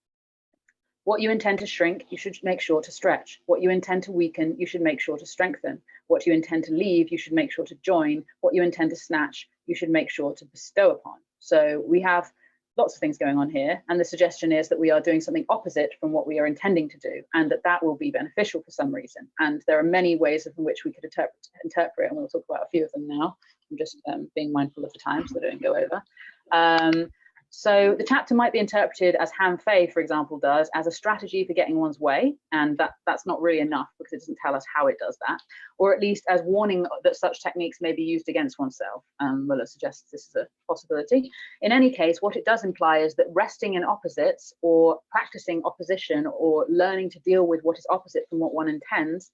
What you intend to shrink, you should make sure to stretch. What you intend to weaken, you should make sure to strengthen. What you intend to leave, you should make sure to join. What you intend to snatch, you should make sure to bestow upon. So we have lots of things going on here. And the suggestion is that we are doing something opposite from what we are intending to do, and that will be beneficial for some reason. And there are many ways in which we could interpret, and we'll talk about a few of them now. I'm just being mindful of the time so that I don't go over. So the chapter might be interpreted, as Han Fei, for example, does, as a strategy for getting one's way, and that's not really enough because it doesn't tell us how it does that, or at least as warning that such techniques may be used against oneself. Muller suggests this is a possibility. In any case, what it does imply is that resting in opposites, or practicing opposition, or learning to deal with what is opposite from what one intends,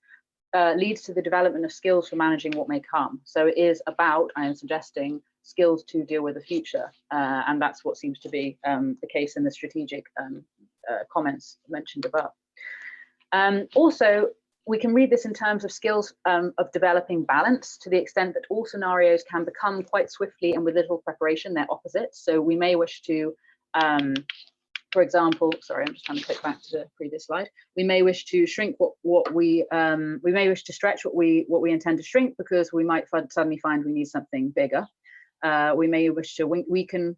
leads to the development of skills for managing what may come. So it is about, I am suggesting, skills to deal with the future, and that's what seems to be the case in the strategic comments mentioned above. Also, we can read this in terms of skills of developing balance, to the extent that all scenarios can become quite swiftly and with little preparation their opposites. So we may wish to, for example, sorry, I'm just trying to click back to the previous slide. We may wish to shrink what we may wish to stretch what we intend to shrink, because we might suddenly find we need something bigger. We may wish to weaken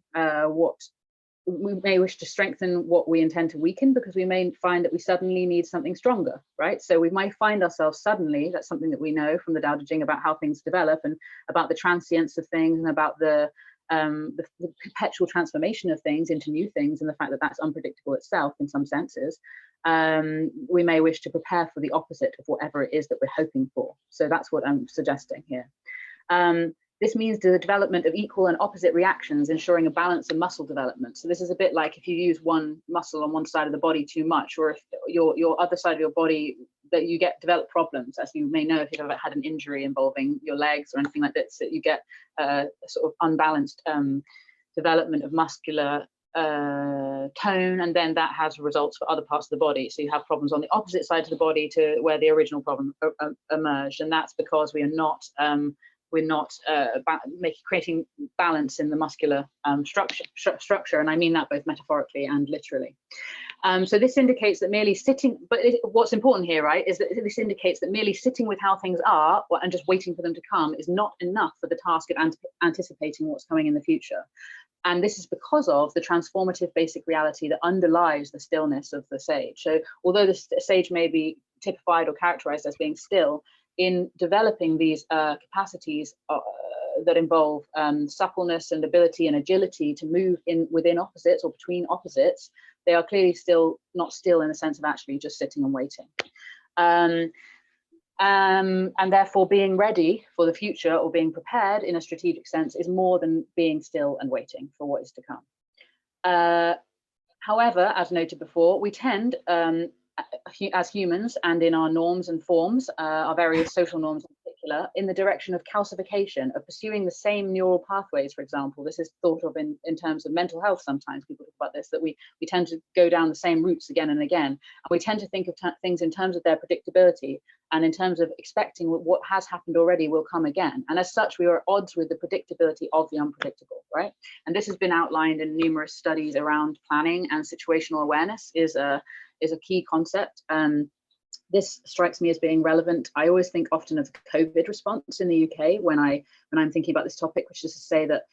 we may wish to strengthen what we intend to weaken, because we may find that we suddenly need something stronger, right? So we might find ourselves suddenly, that's something that we know from the Tao Te Ching about how things develop and about the transience of things and about the perpetual transformation of things into new things, and the fact that that's unpredictable itself in some senses. We may wish to prepare for the opposite of whatever it is that we're hoping for. So that's what I'm suggesting here. This means the development of equal and opposite reactions, ensuring a balance in muscle development. So this is a bit like if you use one muscle on one side of the body too much, or if your other side of your body, that you develop problems, as you may know if you've ever had an injury involving your legs or anything like this, that you get a sort of unbalanced development of muscular tone, and then that has results for other parts of the body. So you have problems on the opposite side of the body to where the original problem emerged, and that's because we're not creating balance in the muscular structure, and I mean that both metaphorically and literally. So this indicates that merely sitting, but what's important here, right, is that this indicates that merely sitting with how things are and just waiting for them to come is not enough for the task of anticipating what's coming in the future. And this is because of the transformative basic reality that underlies the stillness of the sage. So although the sage may be typified or characterized as being still, in developing these capacities that involve suppleness and ability and agility to move within opposites or between opposites, they are clearly still not still in the sense of actually just sitting and waiting. And therefore being ready for the future, or being prepared in a strategic sense, is more than being still and waiting for what is to come. However, as noted before, we tend, as humans and in our norms and forms, our various social norms in particular, in the direction of calcification, of pursuing the same neural pathways, for example. This is thought of in terms of mental health sometimes. People talk about this, that we tend to go down the same routes again and again. And we tend to think of things in terms of their predictability, and in terms of expecting what has happened already will come again. And as such, we are at odds with the predictability of the unpredictable, right? And this has been outlined in numerous studies around planning, and situational awareness is a key concept. This strikes me as being relevant. I always think often of the COVID response in the UK when I'm thinking about this topic, which is to say that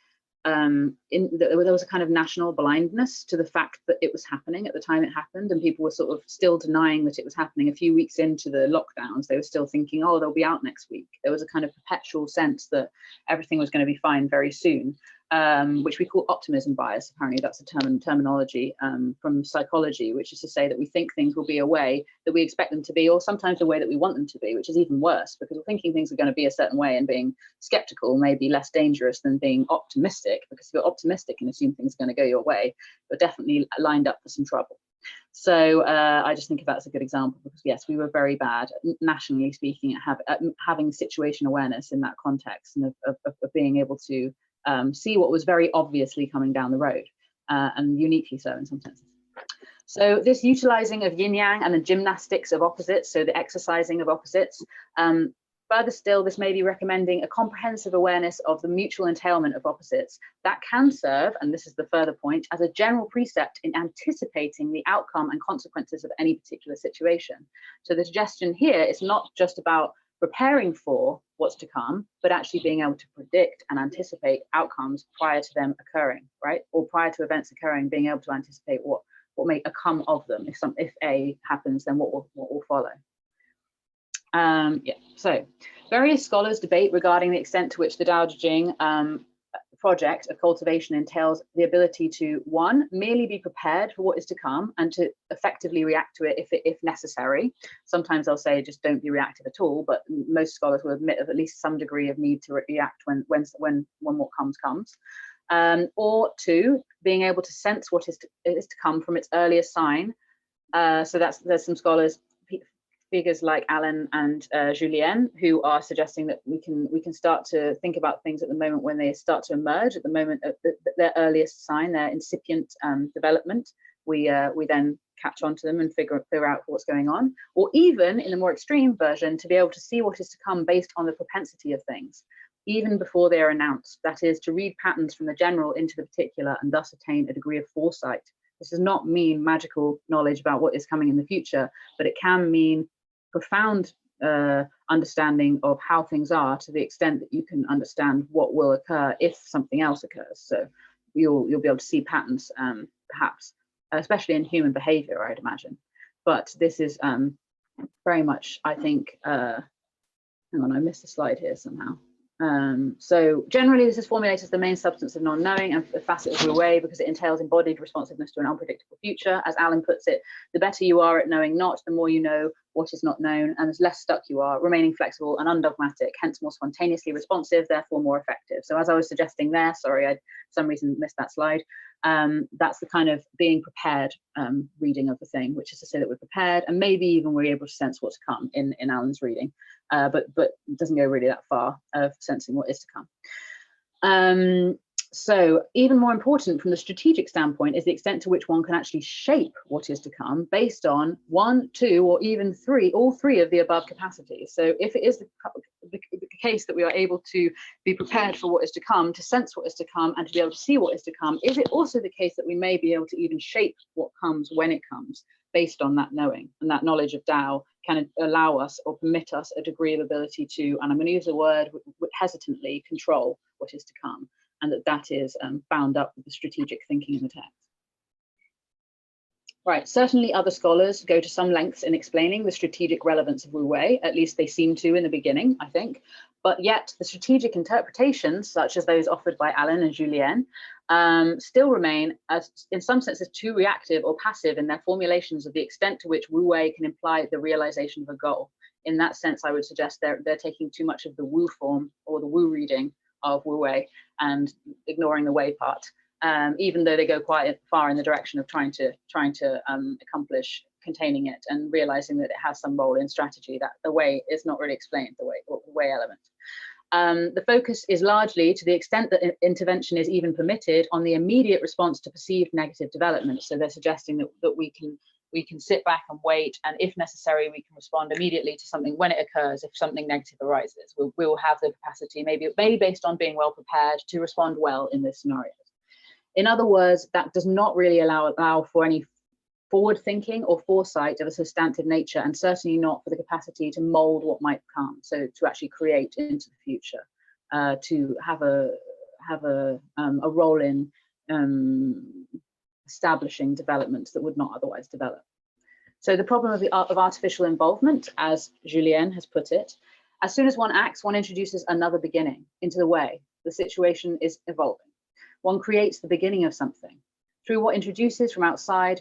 there was a kind of national blindness to the fact that it was happening at the time it happened, and people were sort of still denying that it was happening. A few weeks into the lockdowns, they were still thinking, oh, they'll be out next week. There was a kind of perpetual sense that everything was going to be fine very soon, which we call optimism bias. Apparently that's a terminology from psychology, which is to say that we think things will be a way that we expect them to be, or sometimes the way that we want them to be, which is even worse, because we're thinking things are going to be a certain way, and being skeptical may be less dangerous than being optimistic, because if you're optimistic and assume things are going to go your way, you're definitely lined up for some trouble. So I just think of that as a good example, because yes, we were very bad, nationally speaking, at having situation awareness in that context, and of being able to see what was very obviously coming down the road, and uniquely so in some senses. So this utilizing of yin yang and the gymnastics of opposites, so the exercising of opposites, further still, this may be recommending a comprehensive awareness of the mutual entailment of opposites that can serve, and this is the further point, as a general precept in anticipating the outcome and consequences of any particular situation. So the suggestion here is not just about preparing for what's to come, but actually being able to predict and anticipate outcomes prior to them occurring, right? Or prior to events occurring, being able to anticipate what may come of them. If A happens, then what will follow. Yeah, so various scholars debate regarding the extent to which the Tao Te Ching project of cultivation entails the ability to, one, merely be prepared for what is to come and to effectively react to it if necessary. Sometimes they'll say just don't be reactive at all, but most scholars will admit of at least some degree of need to react when what comes. Or two, being able to sense what is to come from its earliest sign. So there's some scholars figures like Alan and Julien, who are suggesting that we can start to think about things at the moment when they start to emerge, at the moment of their earliest sign, their incipient development. We then catch on to them and figure out what's going on, or even in the more extreme version, to be able to see what is to come based on the propensity of things, even before they are announced. That is, to read patterns from the general into the particular and thus attain a degree of foresight. This does not mean magical knowledge about what is coming in the future, but it can mean profound understanding of how things are, to the extent that you can understand what will occur if something else occurs. So you'll be able to see patterns, perhaps, especially in human behavior, I'd imagine. But this is very much, I think, hang on, I missed a slide here somehow. So generally, this is formulated as the main substance of non-knowing and a facet of Wu Wei, because it entails embodied responsiveness to an unpredictable future. As Alan puts it, the better you are at knowing not, the more you know what is not known, and the less stuck you are, remaining flexible and undogmatic, hence more spontaneously responsive, therefore more effective. So as I was suggesting there, sorry, I for some reason missed that slide, that's the kind of being prepared reading of the thing, which is to say that we're prepared, and maybe even we're able to sense what's to come in Alan's reading, but it doesn't go really that far of sensing what is to come. So even more important from the strategic standpoint is the extent to which one can actually shape what is to come based on 1, 2, or even 3, all 3 of the above capacities. So if it is the case that we are able to be prepared for what is to come, to sense what is to come, and to be able to see what is to come, is it also the case that we may be able to even shape what comes when it comes based on that knowing? And that knowledge of Tao can allow us or permit us a degree of ability to, and I'm going to use the word hesitantly, control what is to come, and that is bound up with the strategic thinking in the text. Right, certainly other scholars go to some lengths in explaining the strategic relevance of Wu Wei, at least they seem to in the beginning, I think, but yet the strategic interpretations, such as those offered by Alan and Julien, still remain, as in some senses, too reactive or passive in their formulations of the extent to which Wu Wei can imply the realization of a goal. In that sense, I would suggest they're taking too much of the Wu form or the Wu reading of Wu Wei and ignoring the Wei part, even though they go quite far in the direction of trying to accomplish containing it and realizing that it has some role in strategy, that the Wei is not really explained, the Wei element. The focus is largely, to the extent that intervention is even permitted, on the immediate response to perceived negative developments. So they're suggesting that we can sit back and wait, and if necessary, we can respond immediately to something when it occurs. If something negative arises, we will have the capacity, maybe based on being well prepared, to respond well in this scenario. In other words, that does not really allow for any forward thinking or foresight of a substantive nature, and certainly not for the capacity to mold what might come. So to actually create into the future, to have a role in establishing developments that would not otherwise develop. So the problem of artificial involvement, as Julien has put it, as soon as one acts, one introduces another beginning into the way. The situation is evolving. One creates the beginning of something through what it introduces from outside,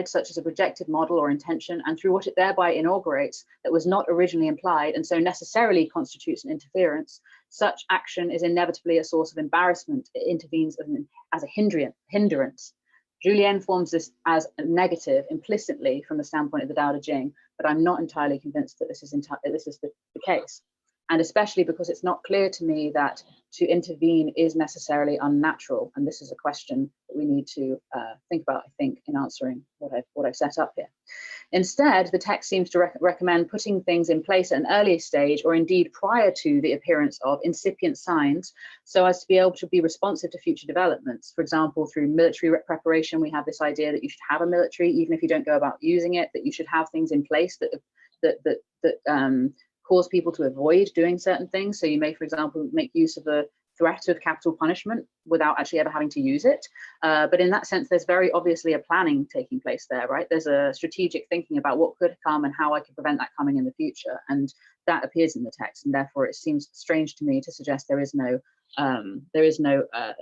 such as a projected model or intention, and through what it thereby inaugurates that was not originally implied and so necessarily constitutes an interference. Such action is inevitably a source of embarrassment. It intervenes as a hindrance. Julien forms this as a negative implicitly from the standpoint of the Tao Te Ching, but I'm not entirely convinced that this is the case. And especially because it's not clear to me that to intervene is necessarily unnatural. And this is a question that we need to think about, I think, in answering what I've set up here. Instead, the text seems to recommend putting things in place at an early stage, or indeed prior to the appearance of incipient signs, so as to be able to be responsive to future developments. For example, through military preparation, we have this idea that you should have a military, even if you don't go about using it, that you should have things in place that cause people to avoid doing certain things. So you may, for example, make use of the threat of capital punishment without actually ever having to use it. But in that sense, there's very obviously a planning taking place there, right? There's a strategic thinking about what could come and how I can prevent that coming in the future. And that appears in the text. And therefore, it seems strange to me to suggest there is no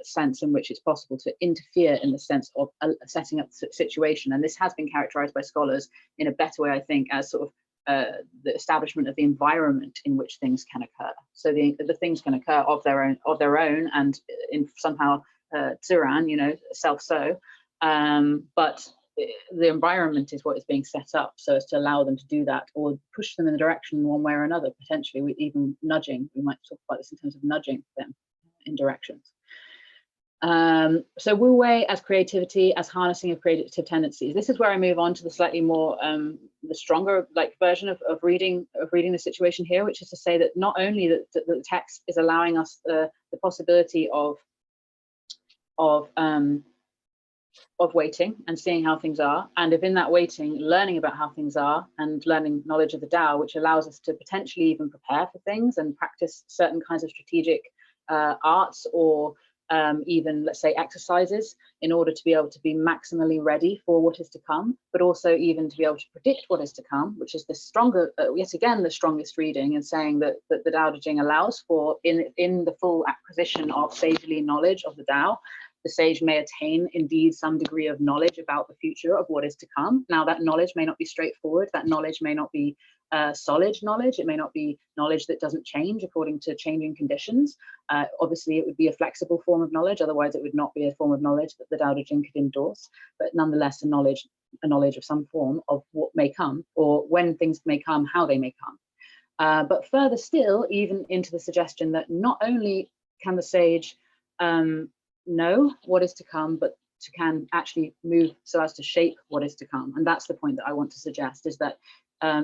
sense in which it's possible to interfere in the sense of setting up the situation. And this has been characterized by scholars in a better way, I think, as sort of the establishment of the environment in which things can occur. So the things can occur of their own, and in somehow Ziran, self-so, but the environment is what is being set up so as to allow them to do that, or push them in the direction one way or another, potentially even nudging. We might talk about this in terms of nudging them in directions. So Wu Wei as creativity, as harnessing of creative tendencies. This is where I move on to the slightly more, the stronger version of reading the situation here, which is to say that not only that the text is allowing us the possibility of waiting and seeing how things are, and if in that waiting, learning about how things are and learning knowledge of the Tao, which allows us to potentially even prepare for things and practice certain kinds of strategic arts, or even, let's say, exercises in order to be able to be maximally ready for what is to come, but also even to be able to predict what is to come, which is the stronger, yet again, the strongest reading, and saying that the Tao Te Ching allows for in the full acquisition of sagely knowledge of the Tao, the sage may attain indeed some degree of knowledge about the future of what is to come. Now, that knowledge may not be straightforward, that knowledge may not be solid knowledge, it may not be knowledge that doesn't change according to changing conditions. Obviously, it would be a flexible form of knowledge, otherwise it would not be a form of knowledge that the Tao Te Ching could endorse, but nonetheless a knowledge of some form of what may come, or when things may come, how they may come. But further still, even into the suggestion that not only can the sage know what is to come, but can actually move so as to shape what is to come. And that's the point that I want to suggest, is that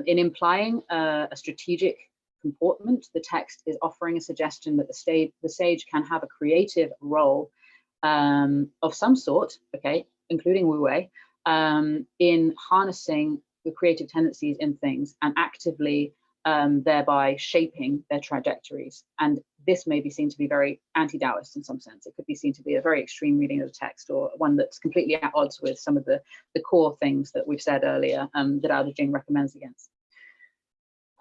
in implying a strategic comportment, the text is offering a suggestion that the sage can have a creative role of some sort, okay, including Wu Wei, in harnessing the creative tendencies in things and actively thereby shaping their trajectories. And this may be seen to be very anti-Taoist in some sense. It could be seen to be a very extreme reading of the text, or one that's completely at odds with some of the core things that we've said earlier that Tao Te Ching recommends against.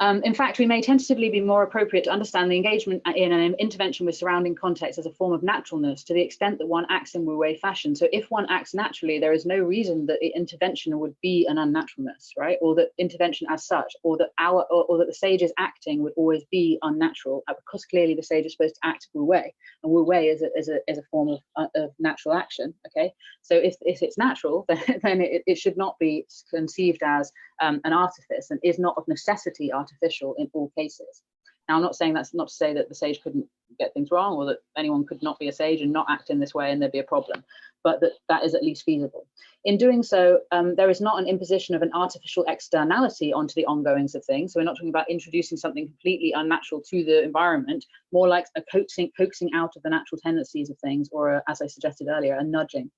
In fact, we may tentatively be more appropriate to understand the engagement in an intervention with surrounding context as a form of naturalness, to the extent that one acts in Wu Wei fashion. So if one acts naturally, there is no reason that intervention would be an unnaturalness, right? Or that intervention as such, or that or that the sage's acting would always be unnatural, because clearly the sage is supposed to act Wu Wei, and Wu Wei is a form of natural action. Okay, so if it's natural, then it should not be conceived as an artifice, and is not of necessity artificial in all cases. Now, I'm not saying that's not to say that the sage couldn't get things wrong, or that anyone could not be a sage and not act in this way and there'd be a problem, but that is at least feasible. In doing so, there is not an imposition of an artificial externality onto the ongoings of things. So we're not talking about introducing something completely unnatural to the environment, more like a coaxing out of the natural tendencies of things, or as I suggested earlier, a nudging.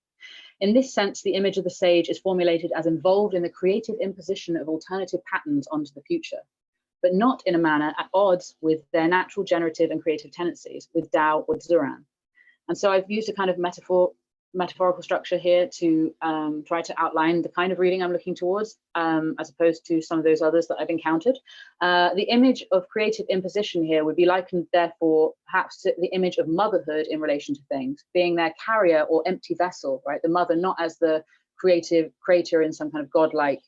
In this sense, the image of the sage is formulated as involved in the creative imposition of alternative patterns onto the future, but not in a manner at odds with their natural generative and creative tendencies, with Tao or Zuran. And so I've used a kind of metaphorical structure here to try to outline the kind of reading I'm looking towards, as opposed to some of those others that I've encountered. The image of creative imposition here would be likened, therefore, perhaps to the image of motherhood in relation to things, being their carrier or empty vessel, right? The mother not as the creative creator in some kind of godlike,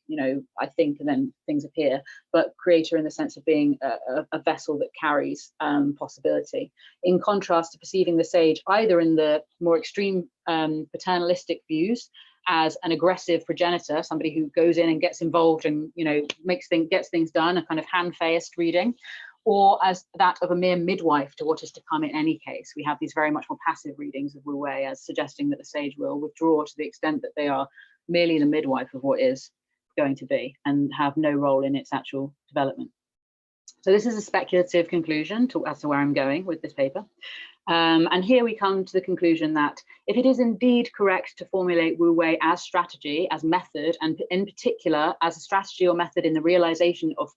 I think, and then things appear, but creator in the sense of being a vessel that carries possibility. In contrast to perceiving the sage either in the more extreme paternalistic views as an aggressive progenitor, somebody who goes in and gets involved and gets things done, a kind of hand-faced reading, or as that of a mere midwife to what is to come in any case. We have these very much more passive readings of Wu Wei as suggesting that the sage will withdraw to the extent that they are merely the midwife of what is going to be and have no role in its actual development. So this is a speculative conclusion as to where I'm going with this paper. And here we come to the conclusion that if it is indeed correct to formulate Wu Wei as strategy, as method, and in particular as a strategy or method in the realization of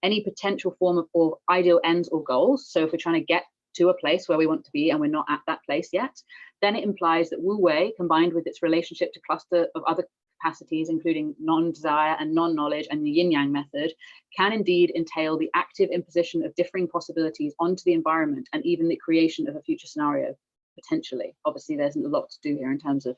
any potential form of ideal ends or goals. So if we're trying to get to a place where we want to be and we're not at that place yet, then it implies that Wu Wei, combined with its relationship to cluster of other capacities, including non-desire and non-knowledge and the yin-yang method, can indeed entail the active imposition of differing possibilities onto the environment and even the creation of a future scenario, potentially. Obviously, there's a lot to do here in terms of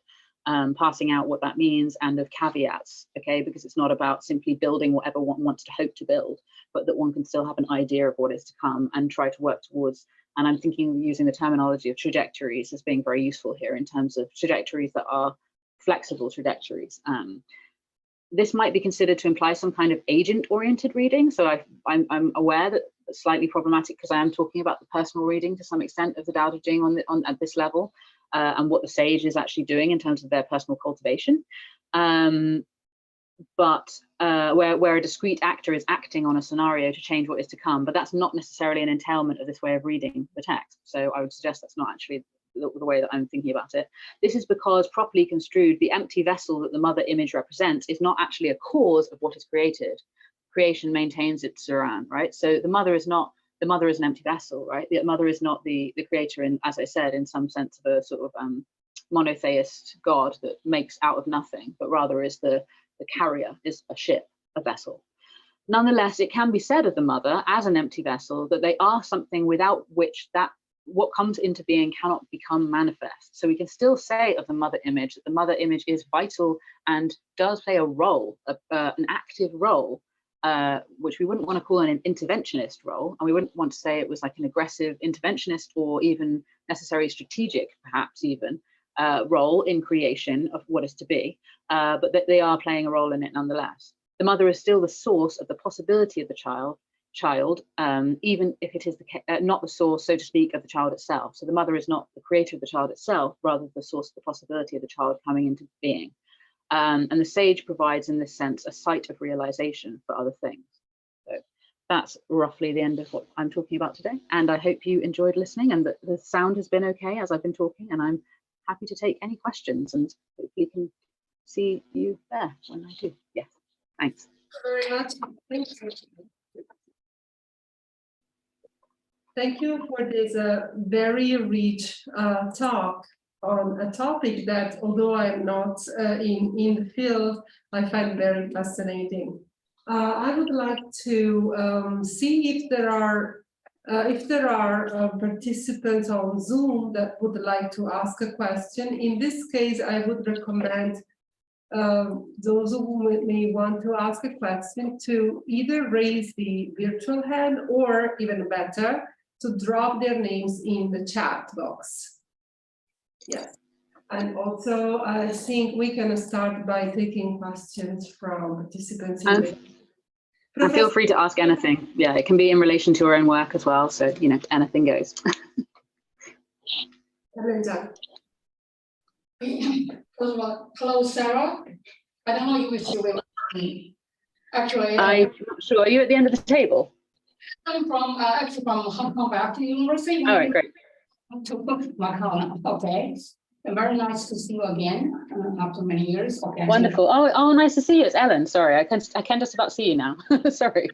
passing out what that means and of caveats, okay, because it's not about simply building whatever one wants to hope to build, but that one can still have an idea of what is to come and try to work towards. And I'm thinking using the terminology of trajectories as being very useful here in terms of trajectories that are flexible trajectories. This might be considered to imply some kind of agent-oriented reading. So I'm aware that it's slightly problematic because I am talking about the personal reading to some extent of the Tao Te Ching at this level, and what the sage is actually doing in terms of their personal cultivation. But where a discrete actor is acting on a scenario to change what is to come, but that's not necessarily an entailment of this way of reading the text. So I would suggest that's not actually the way that I'm thinking about it. This is because, properly construed, the empty vessel that the mother image represents is not actually a cause of what is created. Creation maintains its Suran, right? So the mother is an empty vessel, right? The mother is not the creator, in, as I said, in some sense of a sort of monotheist God that makes out of nothing, but rather is the carrier, is a ship, a vessel. Nonetheless, it can be said of the mother as an empty vessel that they are something without which what comes into being cannot become manifest. So we can still say of the mother image that the mother image is vital and does play a role, an active role, which we wouldn't want to call an interventionist role, and we wouldn't want to say it was like an aggressive interventionist or even necessarily strategic, perhaps even, role in creation of what is to be, but that they are playing a role in it nonetheless. The mother is still the source of the possibility of the child, even if it is not the source, so to speak, of the child itself. So the mother is not the creator of the child itself, rather the source of the possibility of the child coming into being. And the sage provides, in this sense, a site of realization for other things. So that's roughly the end of what I'm talking about today. And I hope you enjoyed listening and that the sound has been okay as I've been talking, and I'm happy to take any questions and hopefully can see you there when I do. Yes, thanks. Very much. Thank you. Thank you for this very rich talk on a topic that, although I'm not in the field, I find very fascinating. I would like to see if there are participants on Zoom that would like to ask a question. In this case, I would recommend those who may want to ask a question to either raise the virtual hand or, even better, to drop their names in the chat box. Yes, and also I think we can start by taking questions from participants. And feel free to ask anything. Yeah, it can be in relation to our own work as well. So, you know, anything goes. Hello, Sarah. I don't know if you will. Actually, I'm not sure. Are you at the end of the table? I'm from actually from Hong Kong Baptist University. All right, great. To Macau. Okay. Very nice to see you again after many years. Okay. Wonderful. Oh, nice to see you. It's Ellen. Sorry, I can just about see you now. Sorry.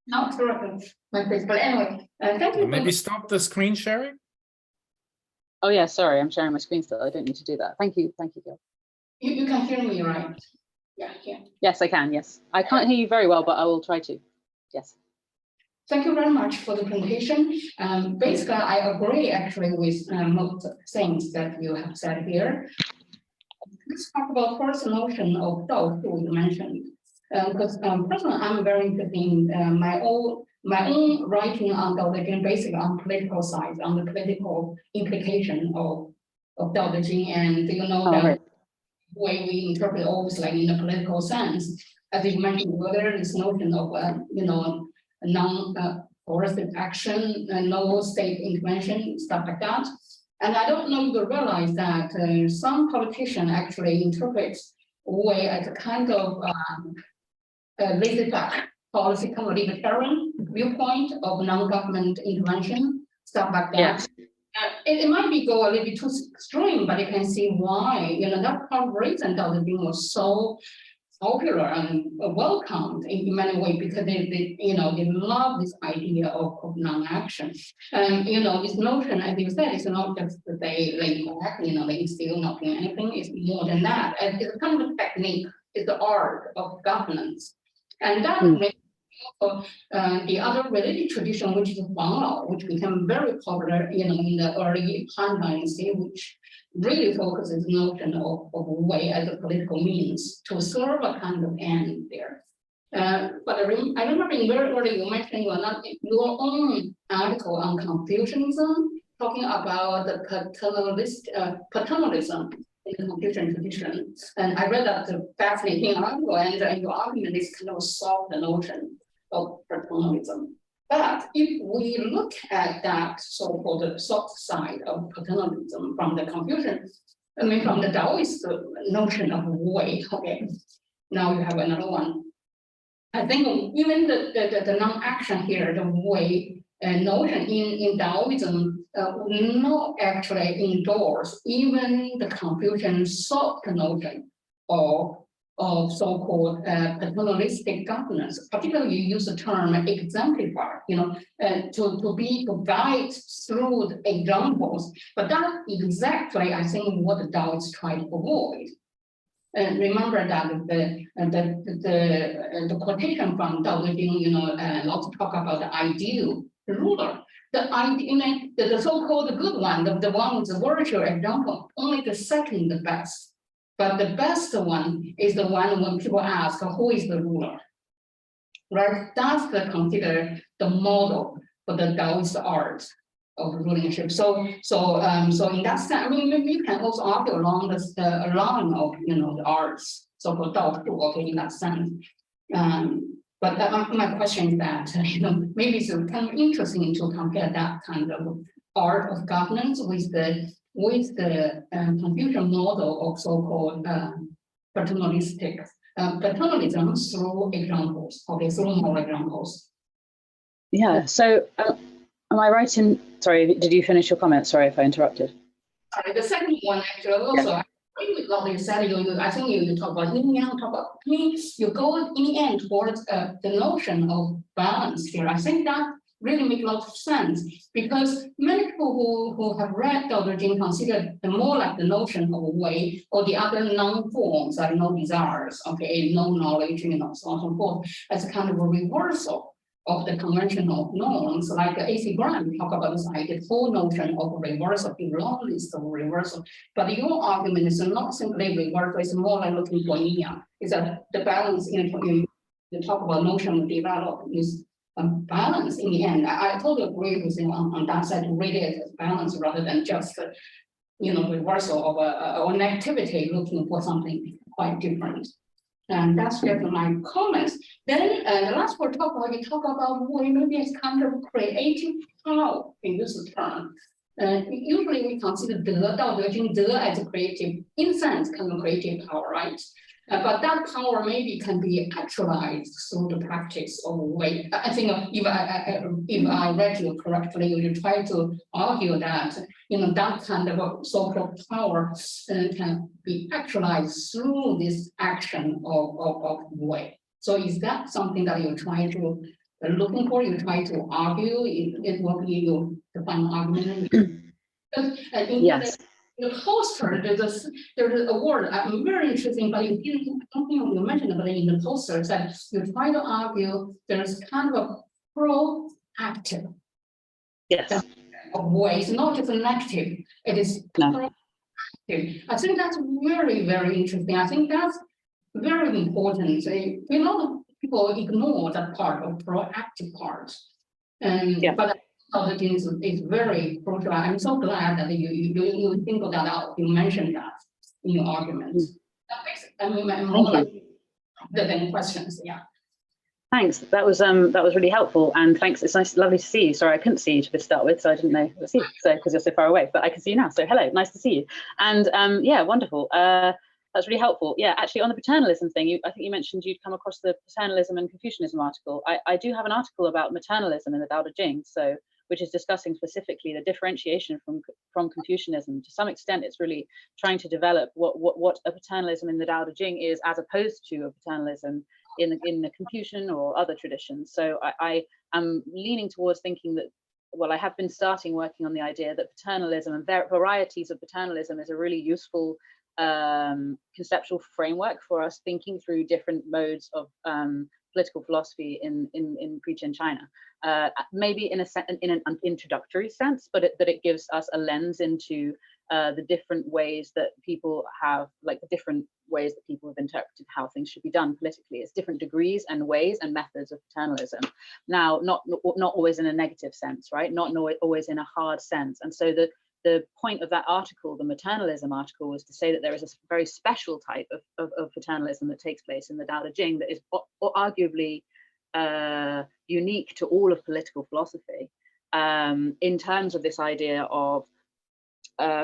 No, correct. My face. But anyway, thank you. Maybe stop the screen sharing. Oh yeah, sorry. I'm sharing my screen still. I don't need to do that. Thank you, Gil. You can hear me, right? Yeah. Yes, I can. Yes, I can't hear you very well, but I will try to. Yes. Thank you very much for the presentation. Basically, I agree actually with most things that you have said here. Let's talk about first notion of Dao you mentioned. Because personally, I'm very interested in my own writing on Dao De Jing, basically on political side, on the political implication of Dao De Jing, and you know that the way we interpret always like in a political sense, as you mentioned earlier, this notion of non-coercive action and no state intervention, stuff like that. And I don't know if you realize that some politicians actually interpret Wu as a kind of laissez-faire policy, kind of libertarian viewpoint of non-government intervention, stuff like that. It might be go a little bit too extreme, but you can see why. That part of the reason Dao De Jing was so popular and welcomed in many ways, because they love this idea of non-action. And this notion, as you said, is not just that they lay back, they still not doing anything. It's more than that. And it's kind of a technique. It's the art of governance, and that makes the other related tradition, which is Huanglao, which became very popular, in the early Han Dynasty, which really focuses the notion of Wu as a political means to serve a kind of end there. But I remember in very early you mentioned your own article on Confucianism, talking about the paternalism in the Confucian tradition. And I read that the fascinating article, and your argument is kind of solve the notion of paternalism. But if we look at that so-called soft side of paternalism from the Confucian, I mean, from the Taoist notion of Wei, okay, now you have another one. I think even the non-action here, the Wei notion in Daoism will not actually endorse even the Confucian soft notion of so-called paternalistic governance. Particularly, you use the term exemplify, to guide through the examples. But that exactly, I think, what the Taoists try to avoid. And remember that the quotation from Daoism, lots of talk about the ideal ruler. The ideal, the so-called good one, the one with the virtual example, only the second the best. But the best one is the one when people ask, who is the ruler? Right? That's consider the model for the Taoist art of rulership. So in that sense, I mean, maybe you can also argue along the line of the arts, so-called Dao, okay, in that sense. But my question is that maybe it's kind of interesting to compare that kind of art of governance with the Confucian model of so-called paternalistic paternalism through examples, okay, through more examples. Yeah. So, am I right in? Sorry, did you finish your comment? Sorry if I interrupted. Sorry, the second one actually also. Yeah. I agree with what you said. I think you talk about yin yang, talk about you go in the end towards the notion of balance here. I think that really makes a lot of sense because many people who have read Daoism consider more like the notion of Wei or the other non-forms, like no desires, okay, no knowledge, so on and so forth, as a kind of a reversal of the conventional norms. Like A.C. Graham talk about this idea, whole notion of reversal, the long list of reversal. But your argument is not simply reversal, it's more like looking for yin. It's the balance in you talk about notion of development is balance in the end. I totally agree with you on that side to read it as balance rather than just reversal of or an activity looking for something quite different. And that's just my comments. Then the last word you talk about maybe it's kind of creative power in this term. Usually we consider Daoism as a creative, in sense, kind of creative power, right? But that power maybe can be actualized through the practice of Wei. I think if I read you correctly, you try to argue that that kind of so-called power can be actualized through this action of Wei. So is that something that you try to looking for? You try to argue? It will be the final argument. Yes. The poster, there's a word very interesting, but you didn't, I don't think you mentioned it, but in the poster that you try to argue there's kind of a proactive. Yes. Of ways, not just negative. It is proactive. I think that's very, very interesting. I think that's very important. A lot of people ignore that part of proactive part. But Daoism is very crucial. I'm so glad that you think of that out. You mentioned that in your arguments. I mean, more like than questions. Yeah. Thanks. That was really helpful, and thanks. It's lovely to see you. Sorry, I couldn't see you to start with, so I didn't know to see you. So because you're so far away, but I can see you now. So hello, nice to see you. And yeah, wonderful. That's really helpful. Yeah, actually, on the paternalism thing, I think you mentioned you'd come across the paternalism and Confucianism article. I do have an article about maternalism in the Tao Te Ching, so which is discussing specifically the differentiation from Confucianism. To some extent, it's really trying to develop what a paternalism in the Tao Te Ching is, as opposed to a paternalism in the Confucian or other traditions. So I am leaning towards thinking that, well, I have been starting working on the idea that paternalism and varieties of paternalism is a really useful conceptual framework for us thinking through different modes of political philosophy in pre-Qin China. Maybe in an introductory sense, but it gives us a lens into the different ways that people have, like the different ways that people have interpreted how things should be done politically. It's different degrees and ways and methods of paternalism. Now, not always in a negative sense, right? Not always in a hard sense. And so the point of that article, the maternalism article, was to say that there is a very special type of paternalism that takes place in the Tao Te Ching that is arguably unique to all of political philosophy, in terms of this idea of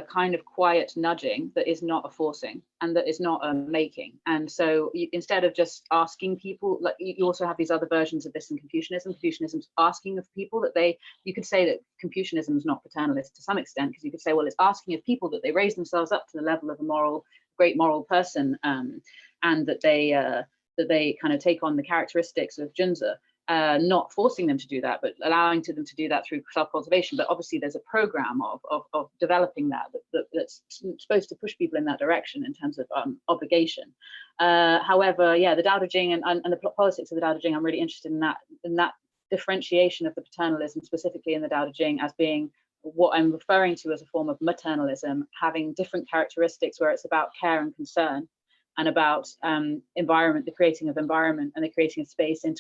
kind of quiet nudging that is not a forcing and that is not a making. And so instead of just asking people, like you also have these other versions of this in Confucianism. Confucianism's asking of people that you could say that Confucianism is not paternalist to some extent, because you could say, well, it's asking of people that they raise themselves up to the level of a great moral person, and that they kind of take on the characteristics of Junzi. Not forcing them to do that, but allowing them to do that through self-cultivation. But obviously there's a program of developing that's supposed to push people in that direction in terms of obligation. However, yeah, the Tao Te Ching and the politics of the Tao Te Ching, I'm really interested in that differentiation of the paternalism, specifically in the Tao Te Ching, as being what I'm referring to as a form of maternalism, having different characteristics where it's about care and concern, and about environment, the creating of environment and the creating of space and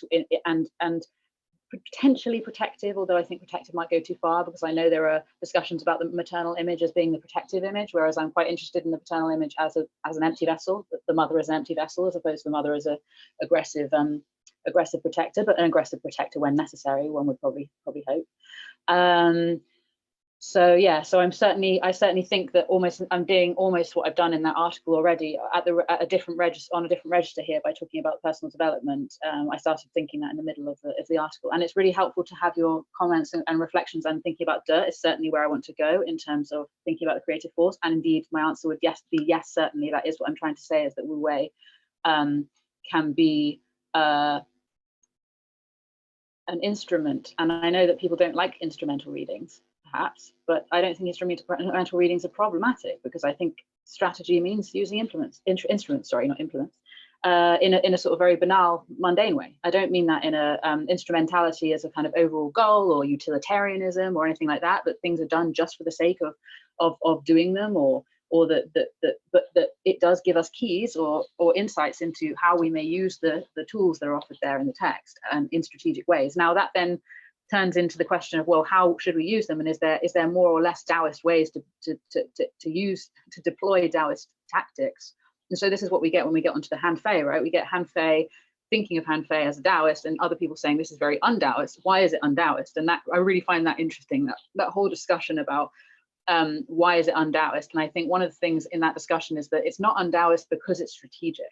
potentially protective, although I think protective might go too far, because I know there are discussions about the maternal image as being the protective image, whereas I'm quite interested in the paternal image as an empty vessel, that the mother is an empty vessel, as opposed to the mother as a aggressive protector, but an aggressive protector when necessary, one would probably hope. So yeah, so I certainly think that I'm doing almost what I've done in that article already at a different register here by talking about personal development. I started thinking that in the middle of the article, and it's really helpful to have your comments and reflections. And thinking about dirt is certainly where I want to go in terms of thinking about the creative force. And indeed, my answer would be yes, certainly that is what I'm trying to say, is that Wu Wei can be an instrument. And I know that people don't like instrumental readings, perhaps, but I don't think instrumental readings are problematic, because I think strategy means using instruments, sorry, not implements, in a sort of very banal, mundane way. I don't mean that in a instrumentality as a kind of overall goal or utilitarianism or anything like that, that things are done just for the sake of doing them, or that it does give us keys or insights into how we may use the tools that are offered there in the text and in strategic ways. Now that then turns into the question of, well, how should we use them, and is there more or less Taoist ways to deploy Taoist tactics? And so this is what we get when we get onto the Han Fei, right? We get Han Fei thinking of Han Fei as a Taoist, and other people saying this is very un-Taoist. Why is it un-Taoist? And that I really find that interesting, that whole discussion about why is it un-Taoist? And I think one of the things in that discussion is that it's not un-Taoist because it's strategic.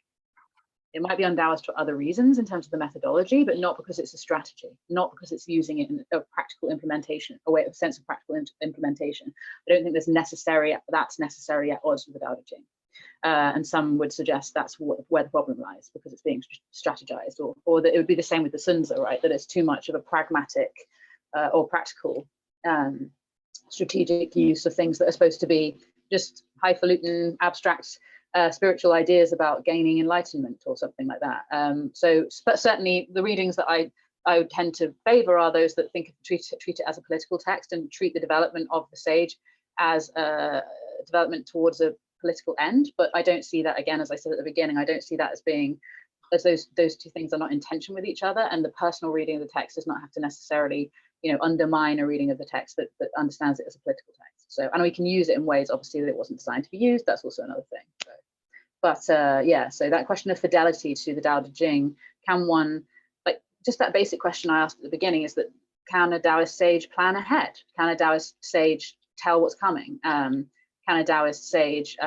It might be un-Taoist for other reasons in terms of the methodology, but not because it's a strategy, not because it's using it in a practical implementation, a sense of practical implementation. I don't think that's necessarily at odds with the Tao Te Ching. And some would suggest that's where the problem lies, because it's being strategized, or that it would be the same with the Sunzi, right? That it's too much of a pragmatic or practical strategic use of things that are supposed to be just highfalutin, abstract, spiritual ideas about gaining enlightenment or something like that. But certainly the readings that I would tend to favor are those that treat it as a political text and treat the development of the sage as a development towards a political end. But I don't see that, again, as I said at the beginning, I don't see that as those two things are not in tension with each other, and the personal reading of the text does not have to necessarily, undermine a reading of the text that understands it as a political text. So, and we can use it in ways, obviously, that it wasn't designed to be used. That's also another thing. So that question of fidelity to the Tao Te Ching, can one, like just that basic question I asked at the beginning, is that can a Taoist sage plan ahead? Can a Taoist sage tell what's coming? Can a Taoist sage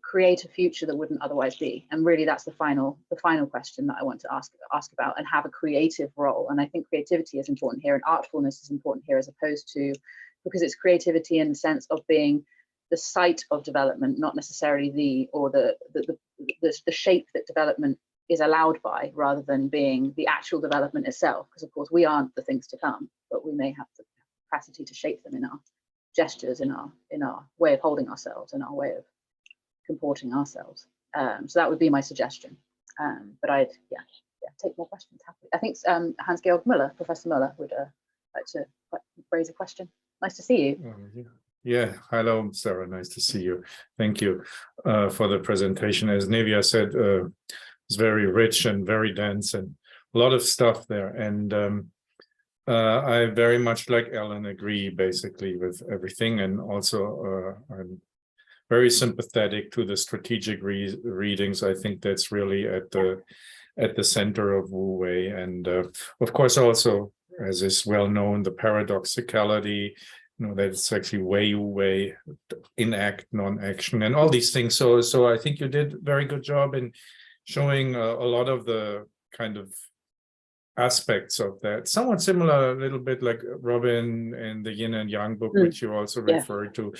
create a future that wouldn't otherwise be? And really, that's the final question that I want to ask about, and have a creative role. And I think creativity is important here, and artfulness is important here, as opposed to, because it's creativity in the sense of being the site of development, not necessarily the shape that development is allowed by, rather than being the actual development itself. Because of course we aren't the things to come, but we may have the capacity to shape them in our gestures, in our way of holding ourselves, in our way of comporting ourselves. So that would be my suggestion. But I'd take more questions happily. I think Hans-Georg Müller, Professor Müller, would like to raise a question. Nice to see you. Yeah, hello, Sarah. Nice to see you. Thank you for the presentation. As Nevia said, it's very rich and very dense, and a lot of stuff there. And I very much like Ellen agree basically with everything, and also I'm very sympathetic to the strategic readings. I think that's really at the center of Wu Wei, and of course also, as is well known, the paradoxicality, that it's actually Wei Wu Wei, inact, non-action, and all these things. So I think you did a very good job in showing a lot of the kind of aspects of that, somewhat similar a little bit like Robin in the Yin and Yang book, which you also referred to,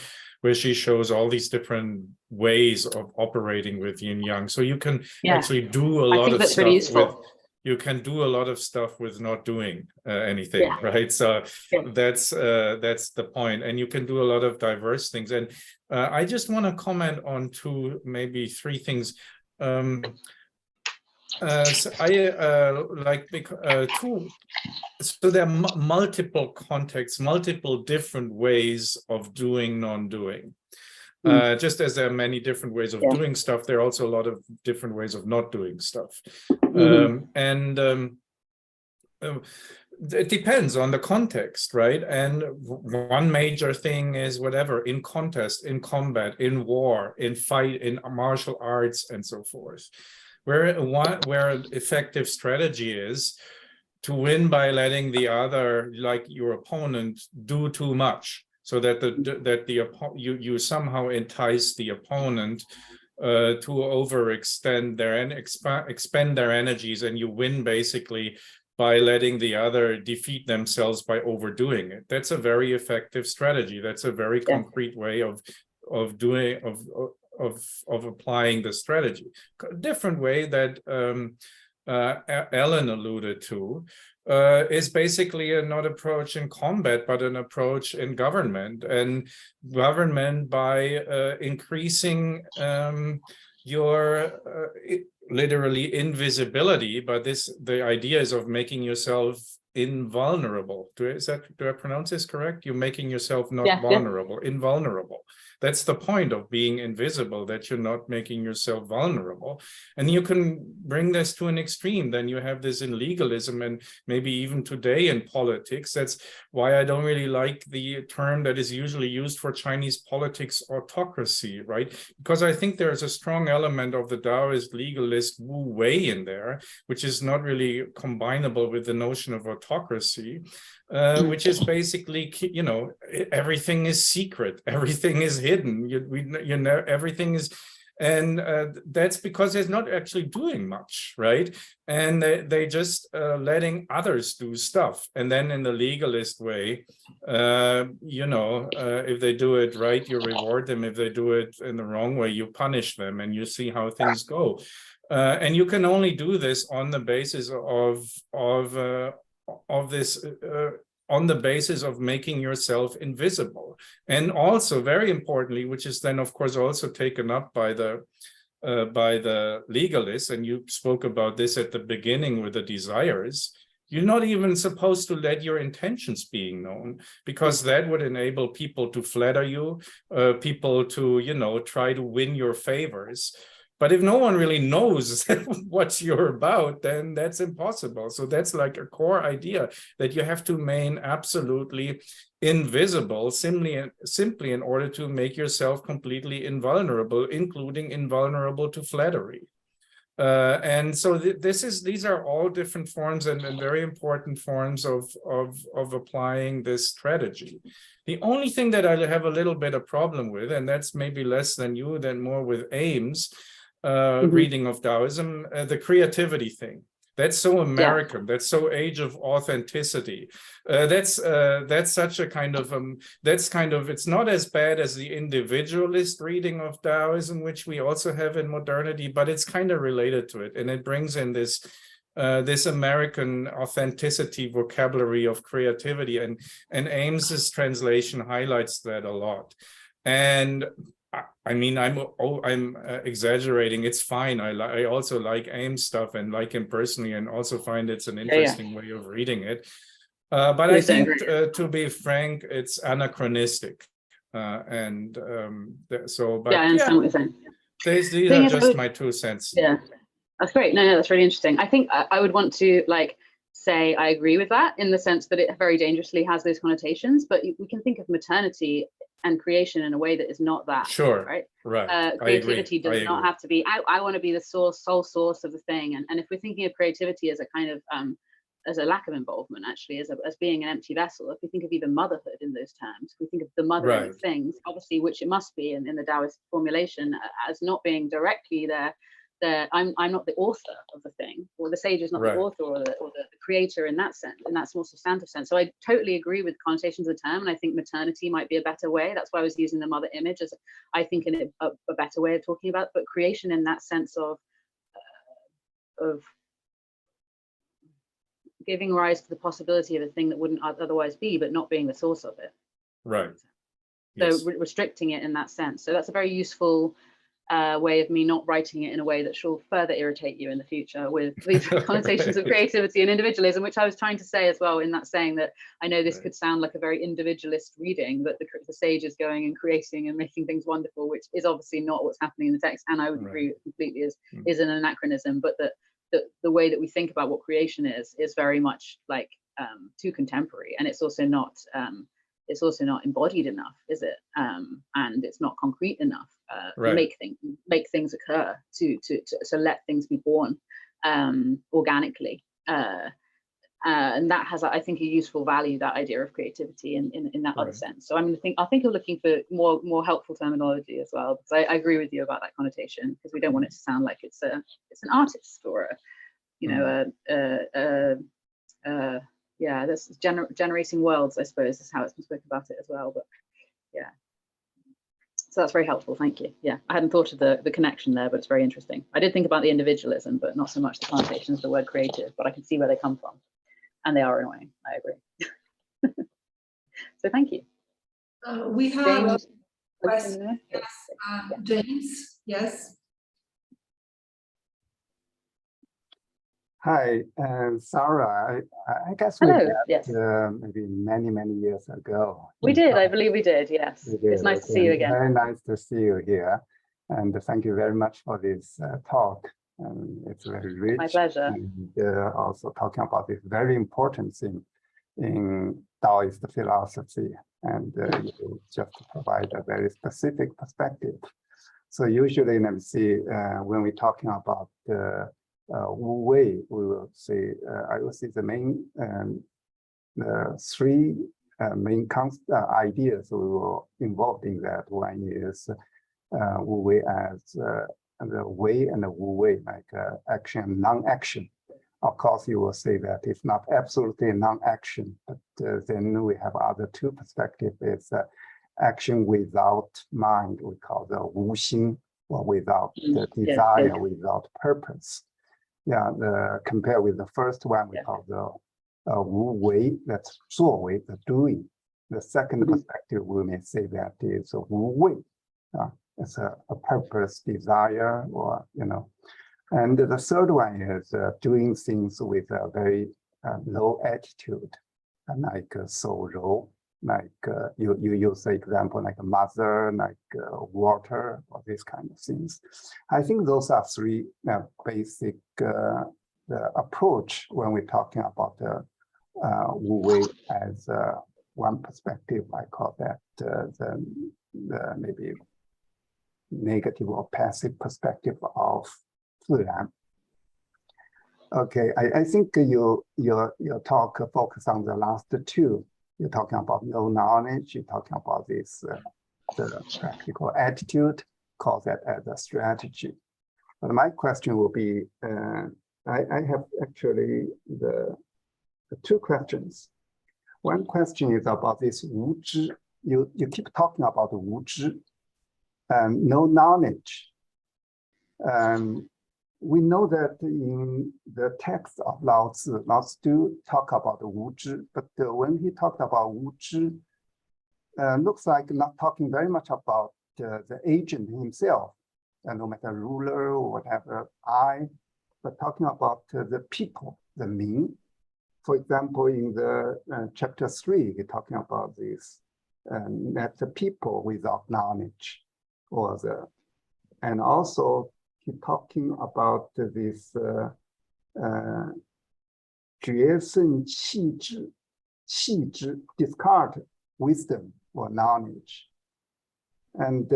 where she shows all these different ways of operating with Yin Yang. So you can actually do a lot of stuff with, you can do a lot of stuff with not doing anything, right? So that's the point, and you can do a lot of diverse things. And I just want to comment on maybe three things. So there are multiple contexts, multiple different ways of doing non-doing. Just as there are many different ways of doing stuff, there are also a lot of different ways of not doing stuff. It depends on the context, right? And one major thing is whatever, in contest, in combat, in war, in fight, in martial arts, and so forth. Where effective strategy is to win by letting the other, like your opponent, do too much, so that you somehow entice the opponent to overextend expend their energies, and you win basically by letting the other defeat themselves by overdoing it. That's a very effective strategy. That's a very concrete way of applying the strategy. Different way that Ellen alluded to is basically not approach in combat, but an approach in government, and government by increasing your literally invisibility, but the idea is of making yourself invulnerable. Do I pronounce this correct? You're making yourself not vulnerable, invulnerable. That's the point of being invisible, that you're not making yourself vulnerable. And you can bring this to an extreme. Then you have this in legalism, and maybe even today in politics. That's why I don't really like the term that is usually used for Chinese politics, autocracy, right? Because I think there's a strong element of the Daoist legalist Wu Wei in there, which is not really combinable with the notion of autocracy. Which is basically, everything is secret, everything is hidden, everything is, and that's because they're not actually doing much, right? And they just letting others do stuff. And then in the legalist way, if they do it right, you reward them. If they do it in the wrong way, you punish them, and you see how things go. And you can only do this on the basis on the basis of making yourself invisible. And also, very importantly, which is then of course also taken up by the legalists, and you spoke about this at the beginning with the desires, you're not even supposed to let your intentions being known, because that would enable people to flatter you, people to, try to win your favors. But if no one really knows what you're about, then that's impossible. So that's like a core idea, that you have to remain absolutely invisible, simply in order to make yourself completely invulnerable, including invulnerable to flattery. And so these are all different forms and very important forms of applying this strategy. The only thing that I have a little bit of problem with, and that's maybe less than you, than more with Ames, reading of Daoism, the creativity thing. That's so American. That's so age of authenticity. That's such a kind of it's not as bad as the individualist reading of Daoism, which we also have in modernity, but it's kind of related to it, and it brings in this American authenticity vocabulary of creativity, and Ames's translation highlights that a lot. And I mean, I'm exaggerating. It's fine. I also like Ames stuff and like him personally, and also find it's an interesting way of reading it. But I think, to be frank, it's anachronistic. So, but I understand what you're saying. These are just my 2 cents. Yeah, that's great. No, that's really interesting. I think I would want to say I agree with that, in the sense that it very dangerously has those connotations, but we can think of maternity and creation in a way that is not that. Sure. Right. Right. Creativity does I not agree. have to be, I want to be the sole source of the thing. And if we're thinking of creativity as a kind of as a lack of involvement, actually, as being an empty vessel, if we think of even motherhood in those terms, if we think of the mothering Right. of things, obviously, which it must be in the Taoist formulation, as not being directly there. I'm not the author of the thing, or the sage is not Right. the author or the creator in that sense, in that more substantive sense. So I totally agree with connotations of the term, and I think maternity might be a better way. That's why I was using the mother image as, I think, in a better way of talking about, but creation in that sense of giving rise to the possibility of a thing that wouldn't otherwise be, but not being the source of it. Right. So Yes. restricting it in that sense. So that's a very useful way of me not writing it in a way that shall further irritate you in the future with these connotations of creativity and individualism, which I was trying to say as well, in that saying that I know this could sound like a very individualist reading, that the sage is going and creating and making things wonderful, which is obviously not what's happening in the text, and I would agree completely is an anachronism, but that the way that we think about what creation is very much like too contemporary, and it's also not embodied enough, is it? And it's not concrete enough. Make things occur to let things be born organically, and that has, I think, a useful value, that idea of creativity in that other sense. So I think you're looking for more helpful terminology as well, because I agree with you about that connotation, because we don't want it to sound like it's an artist or this is generating worlds, I suppose, is how it's been spoken about it as well. But yeah, so that's very helpful. Thank you. Yeah, I hadn't thought of the connection there, but it's very interesting. I did think about the individualism, but not so much the connotations of the word creative, but I can see where they come from, and they are annoying. I agree. So thank you. We have James. question. Yes, James. Yes. Hi, Sarah. I guess we Hello. met Yes. Maybe many years ago. We did. I believe we did. Yes. We did. It's nice to see you again. Very nice to see you here, and thank you very much for this talk. It's very rich. My pleasure. And also talking about this very important thing in Taoist philosophy, and you just provide a very specific perspective. So usually, let me see, when we're talking about Wu Wei, we will say, I will see the main three main ideas we will involved in that. One is Wu Wei as the Wei and the Wu Wei, like action, non-action. Of course, you will say that it's not absolutely non-action, but then we have other two perspectives. It's action without mind, we call the Wu Xing, or without the desire, without purpose. Yeah, compare with the first one, we call the Wu Wei, that's 作为, the doing. The second perspective, we may say that is Wu Wei. It's a purpose, desire, or, And the third one is doing things with a very low attitude, like so rou, like you use the example like a mother, like water, or these kind of things. I think those are three basic approach when we're talking about the Wu Wei as one perspective. I call that the maybe negative or passive perspective of 自然. Okay, I think your talk focus on the last two. You're talking about no knowledge. You're talking about this the practical attitude. Call that as a strategy. But my question will be, I have actually the two questions. One question is about this 无知. You keep talking about 无知, no knowledge. We know that in the text of Lao Tzu, Lao Tzu do talk about 无知, but when he talked about 无知, looks like not talking very much about the agent himself, no matter ruler or whatever, but talking about the people, the Ming. For example, in the chapter 3, we're talking about this, that the people without knowledge, and also keep talking about this 决胜气质, discard wisdom or knowledge. And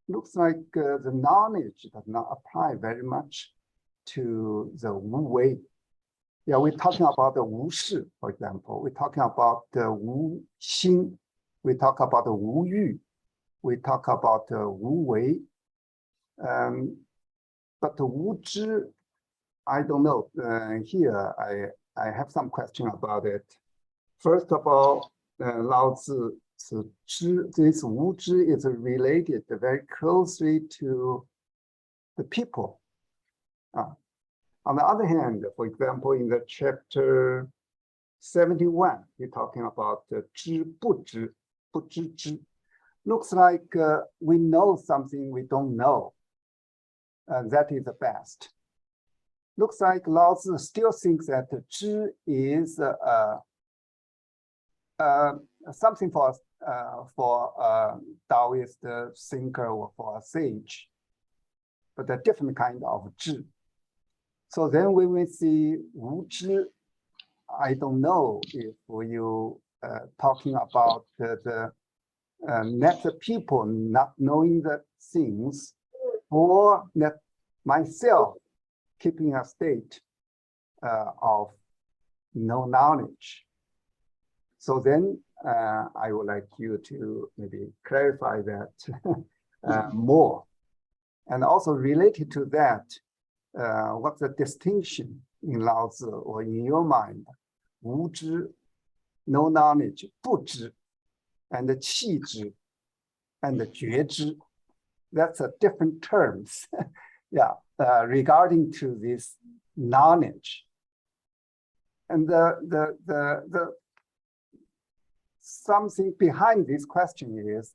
looks like the knowledge does not apply very much to the Wu Wei. Yeah, we're talking about the Wu Shi, for example. We're talking about the Wu Xing. We talk about the Wu Yu. We talk about the Wu Wei. But the Wu Zhi, I don't know. Here, I have some question about it. First of all, Lao Tzu, this Wu Zhi is related very closely to the people. On the other hand, for example, in the chapter 71, we're talking about the zhi bu zhi, bu zhi zhi. Looks like we know something we don't know. That is the best. Looks like Lao Tzu still thinks that the zhi is something for a Taoist thinker or for a sage, but a different kind of zhi. So then when we see Wu Zhi, I don't know if you talking about the net people not knowing the things, or that myself keeping a state of no knowledge. So then I would like you to maybe clarify that more. And also related to that, what's the distinction in Lao Tzu or in your mind? Wu zhi, no knowledge, bu zhi, and the qi zhi, and the jue zhi. That's a different terms. Yeah, regarding to this knowledge. And the something behind this question is,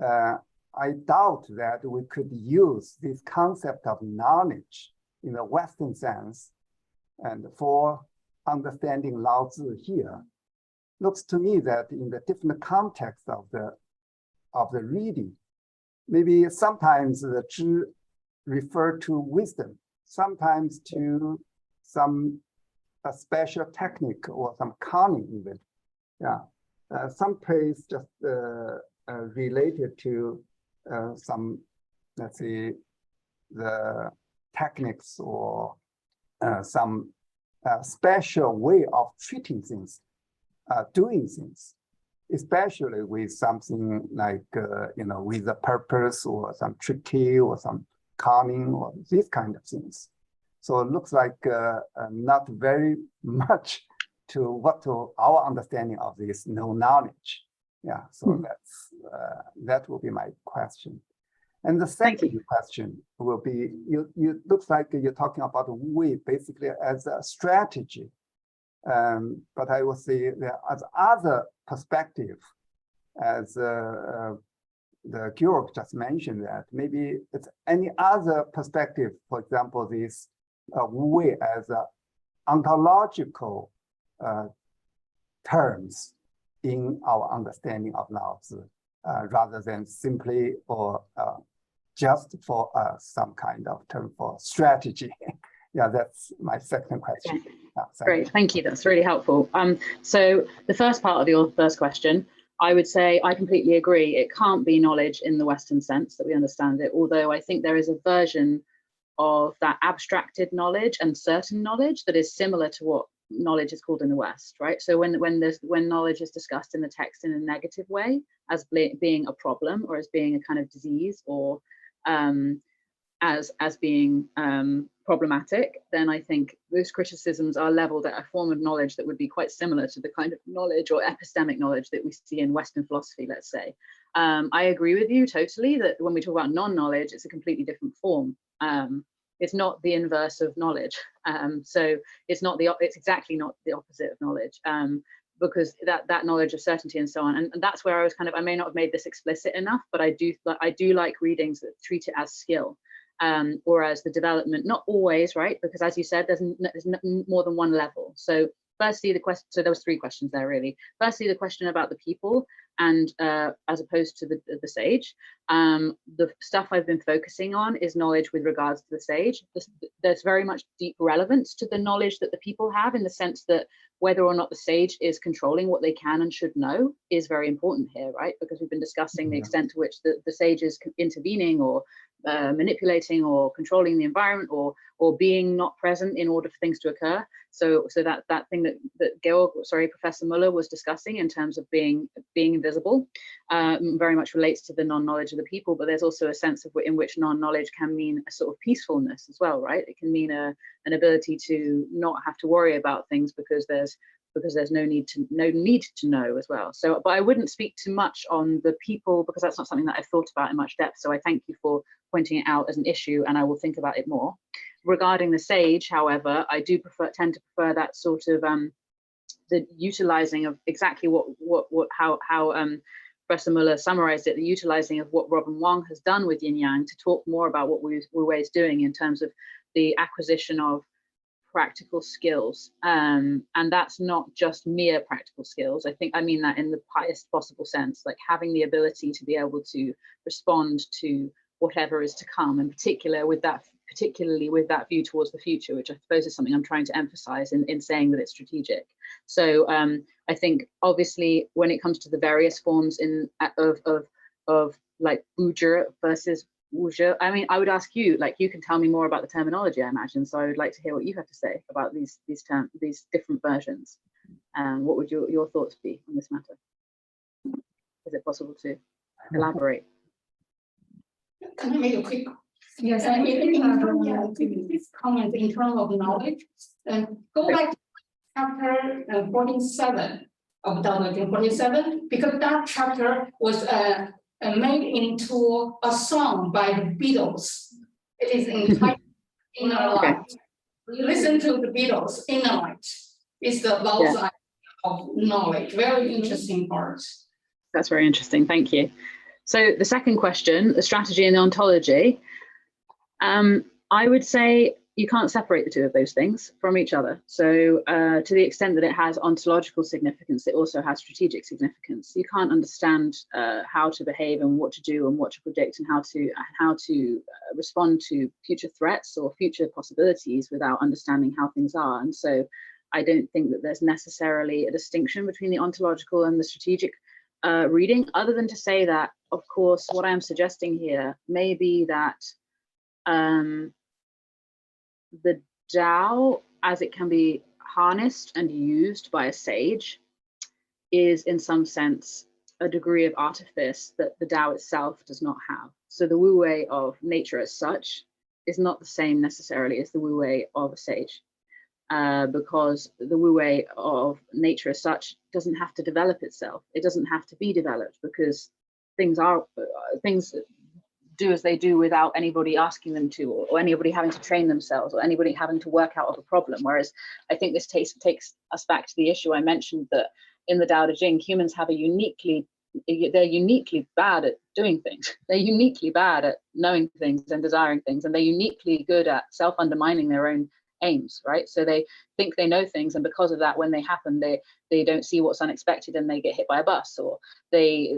I doubt that we could use this concept of knowledge in the Western sense, and for understanding Lao Tzu here, looks to me that in the different context of the reading, maybe sometimes the zhi refer to wisdom, sometimes to some special technique or some cunning even. Yeah, some place just related to some, let's say, the techniques or some special way of treating things, doing things, especially with something like, with a purpose or some tricky or some cunning or these kind of things. So it looks like not very much to our understanding of this no knowledge. Yeah, so that will be my question. And the second question will be, you looks like you're talking about Wu Wei basically as a strategy. But I will say there are other perspective, as the Georg just mentioned, that maybe it's any other perspective, for example, this Wu Wei as a ontological terms in our understanding of Lao Tzu, rather than simply or just for some kind of term for strategy. Yeah, that's my second question. Great, thank you. That's really helpful. So the first part of your first question, I would say I completely agree. It can't be knowledge in the Western sense that we understand it, although I think there is a version of that abstracted knowledge and certain knowledge that is similar to what knowledge is called in the West, right? So when knowledge is discussed in the text in a negative way, as being a problem or as being a kind of disease, or as being problematic, then I think those criticisms are leveled at a form of knowledge that would be quite similar to the kind of knowledge or epistemic knowledge that we see in Western philosophy, let's say. I agree with you totally that when we talk about non-knowledge, it's a completely different form. It's not the inverse of knowledge. So it's exactly not the opposite of knowledge, because that knowledge of certainty and so on. And that's where I was I may not have made this explicit enough, but I do like readings that treat it as skill. Or as the development, not always, right? Because as you said, there's more than one level. So firstly, the question, so there was 3 questions there really. Firstly, the question about the people and as opposed to the sage. The stuff I've been focusing on is knowledge with regards to the sage. There's very much deep relevance to the knowledge that the people have, in the sense that whether or not the sage is controlling what they can and should know is very important here, right? Because we've been discussing the extent to which the sage is intervening or manipulating or controlling the environment, or being not present in order for things to occur. So that thing that Professor Muller was discussing in terms of being invisible, very much relates to the non-knowledge of the people. But there's also a sense of in which non-knowledge can mean a sort of peacefulness as well, right? It can mean an ability to not have to worry about things because there's no need to know as well. So, but I wouldn't speak too much on the people, because that's not something that I've thought about in much depth. So I thank you for pointing it out as an issue, and I will think about it more. Regarding the sage, however, I do tend to prefer that sort of the utilizing of exactly how Professor Muller summarized it, the utilizing of what Robin Wong has done with Yin Yang to talk more about what Wu Wei is doing in terms of the acquisition of practical skills, and that's not just mere practical skills. I mean that in the highest possible sense, like having the ability to be able to respond to whatever is to come, and particularly with that view towards the future, which I suppose is something I'm trying to emphasize in saying that it's strategic. So I think obviously when it comes to the various forms of like Wuzhi versus Wuzhi, I mean, I would ask you, like, you can tell me more about the terminology, I imagine. So I would like to hear what you have to say about these different versions. What would your thoughts be on this matter? Is it possible to elaborate? Can I make a quick? Yes, This comment in terms of knowledge, and go back to chapter 47 of Daoism 47, because that chapter was made into a song by the Beatles. It is entitled Inner Light. Listen to the Beatles, Inner Light. It's the both idea of knowledge. Very interesting part. That's very interesting. Thank you. So the second question, the strategy and the ontology, I would say you can't separate the two of those things from each other. So to the extent that it has ontological significance, it also has strategic significance. You can't understand how to behave and what to do and what to predict and how to respond to future threats or future possibilities without understanding how things are. And so I don't think that there's necessarily a distinction between the ontological and the strategic reading, other than to say that, of course, what I'm suggesting here may be that the Tao, as it can be harnessed and used by a sage, is in some sense a degree of artifice that the Tao itself does not have. So the Wu Wei of nature as such is not the same necessarily as the Wu Wei of a sage, because the Wu Wei of nature as such doesn't have to develop itself. It doesn't have to be developed, because things do as they do without anybody asking them to, or anybody having to train themselves, or anybody having to work out of a problem. Whereas I think this takes us back to the issue I mentioned, that in the Tao Te Ching, humans have they're uniquely bad at doing things. They're uniquely bad at knowing things and desiring things, and they're uniquely good at self-undermining their own aims, right? So they think they know things, and because of that, when they happen, they don't see what's unexpected and they get hit by a bus, or they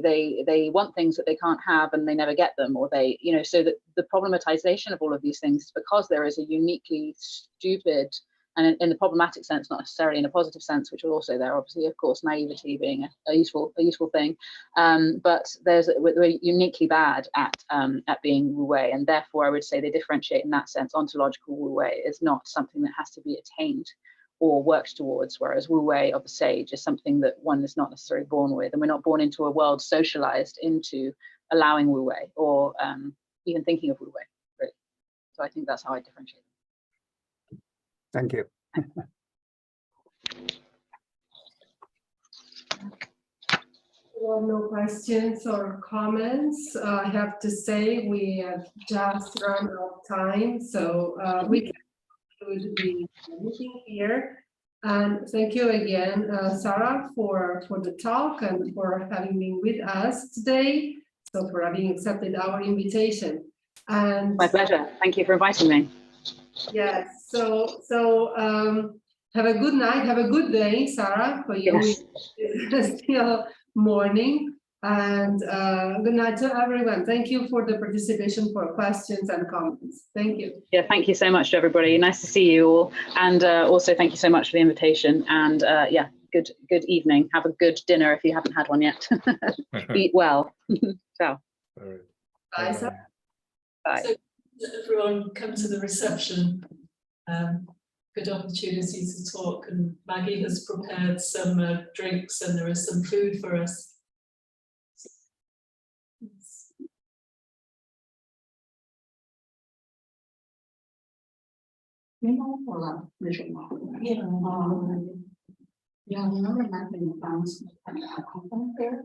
want things that they can't have and they never get them, or they, so that the problematization of all of these things is because there is a uniquely stupid, and in the problematic sense, not necessarily in a positive sense, which are also there, obviously, of course, naivety being a useful thing, but we're uniquely bad at being Wu Wei, and therefore I would say they differentiate in that sense. Ontological Wu Wei is not something that has to be attained or worked towards, whereas Wu Wei of a sage is something that one is not necessarily born with, and we're not born into a world socialized into allowing Wu Wei or even thinking of Wu Wei, really. So I think that's how I differentiate them. Thank you. Well, no questions or comments. I have to say we have just run out of time, so we can conclude the meeting here. And thank you again, Sarah, for the talk and for having been with us today. So for having accepted our invitation. And my pleasure. Thank you for inviting me. yes, so Have a good night. Have a good day, Sarah. For you, Yes. it's still morning. And good night to everyone. Thank you for the participation, for questions and comments. Thank you. Yeah, thank you so much to everybody. Nice to see you all. And also thank you so much for the invitation. And yeah, good evening. Have a good dinner if you haven't had one yet. Eat well. Ciao. All right. Bye, Sarah. Bye. So everyone come to the reception. Good opportunity to talk, and Maggie has prepared some drinks and there is some food for us. Yeah, you know, remember in France, I there.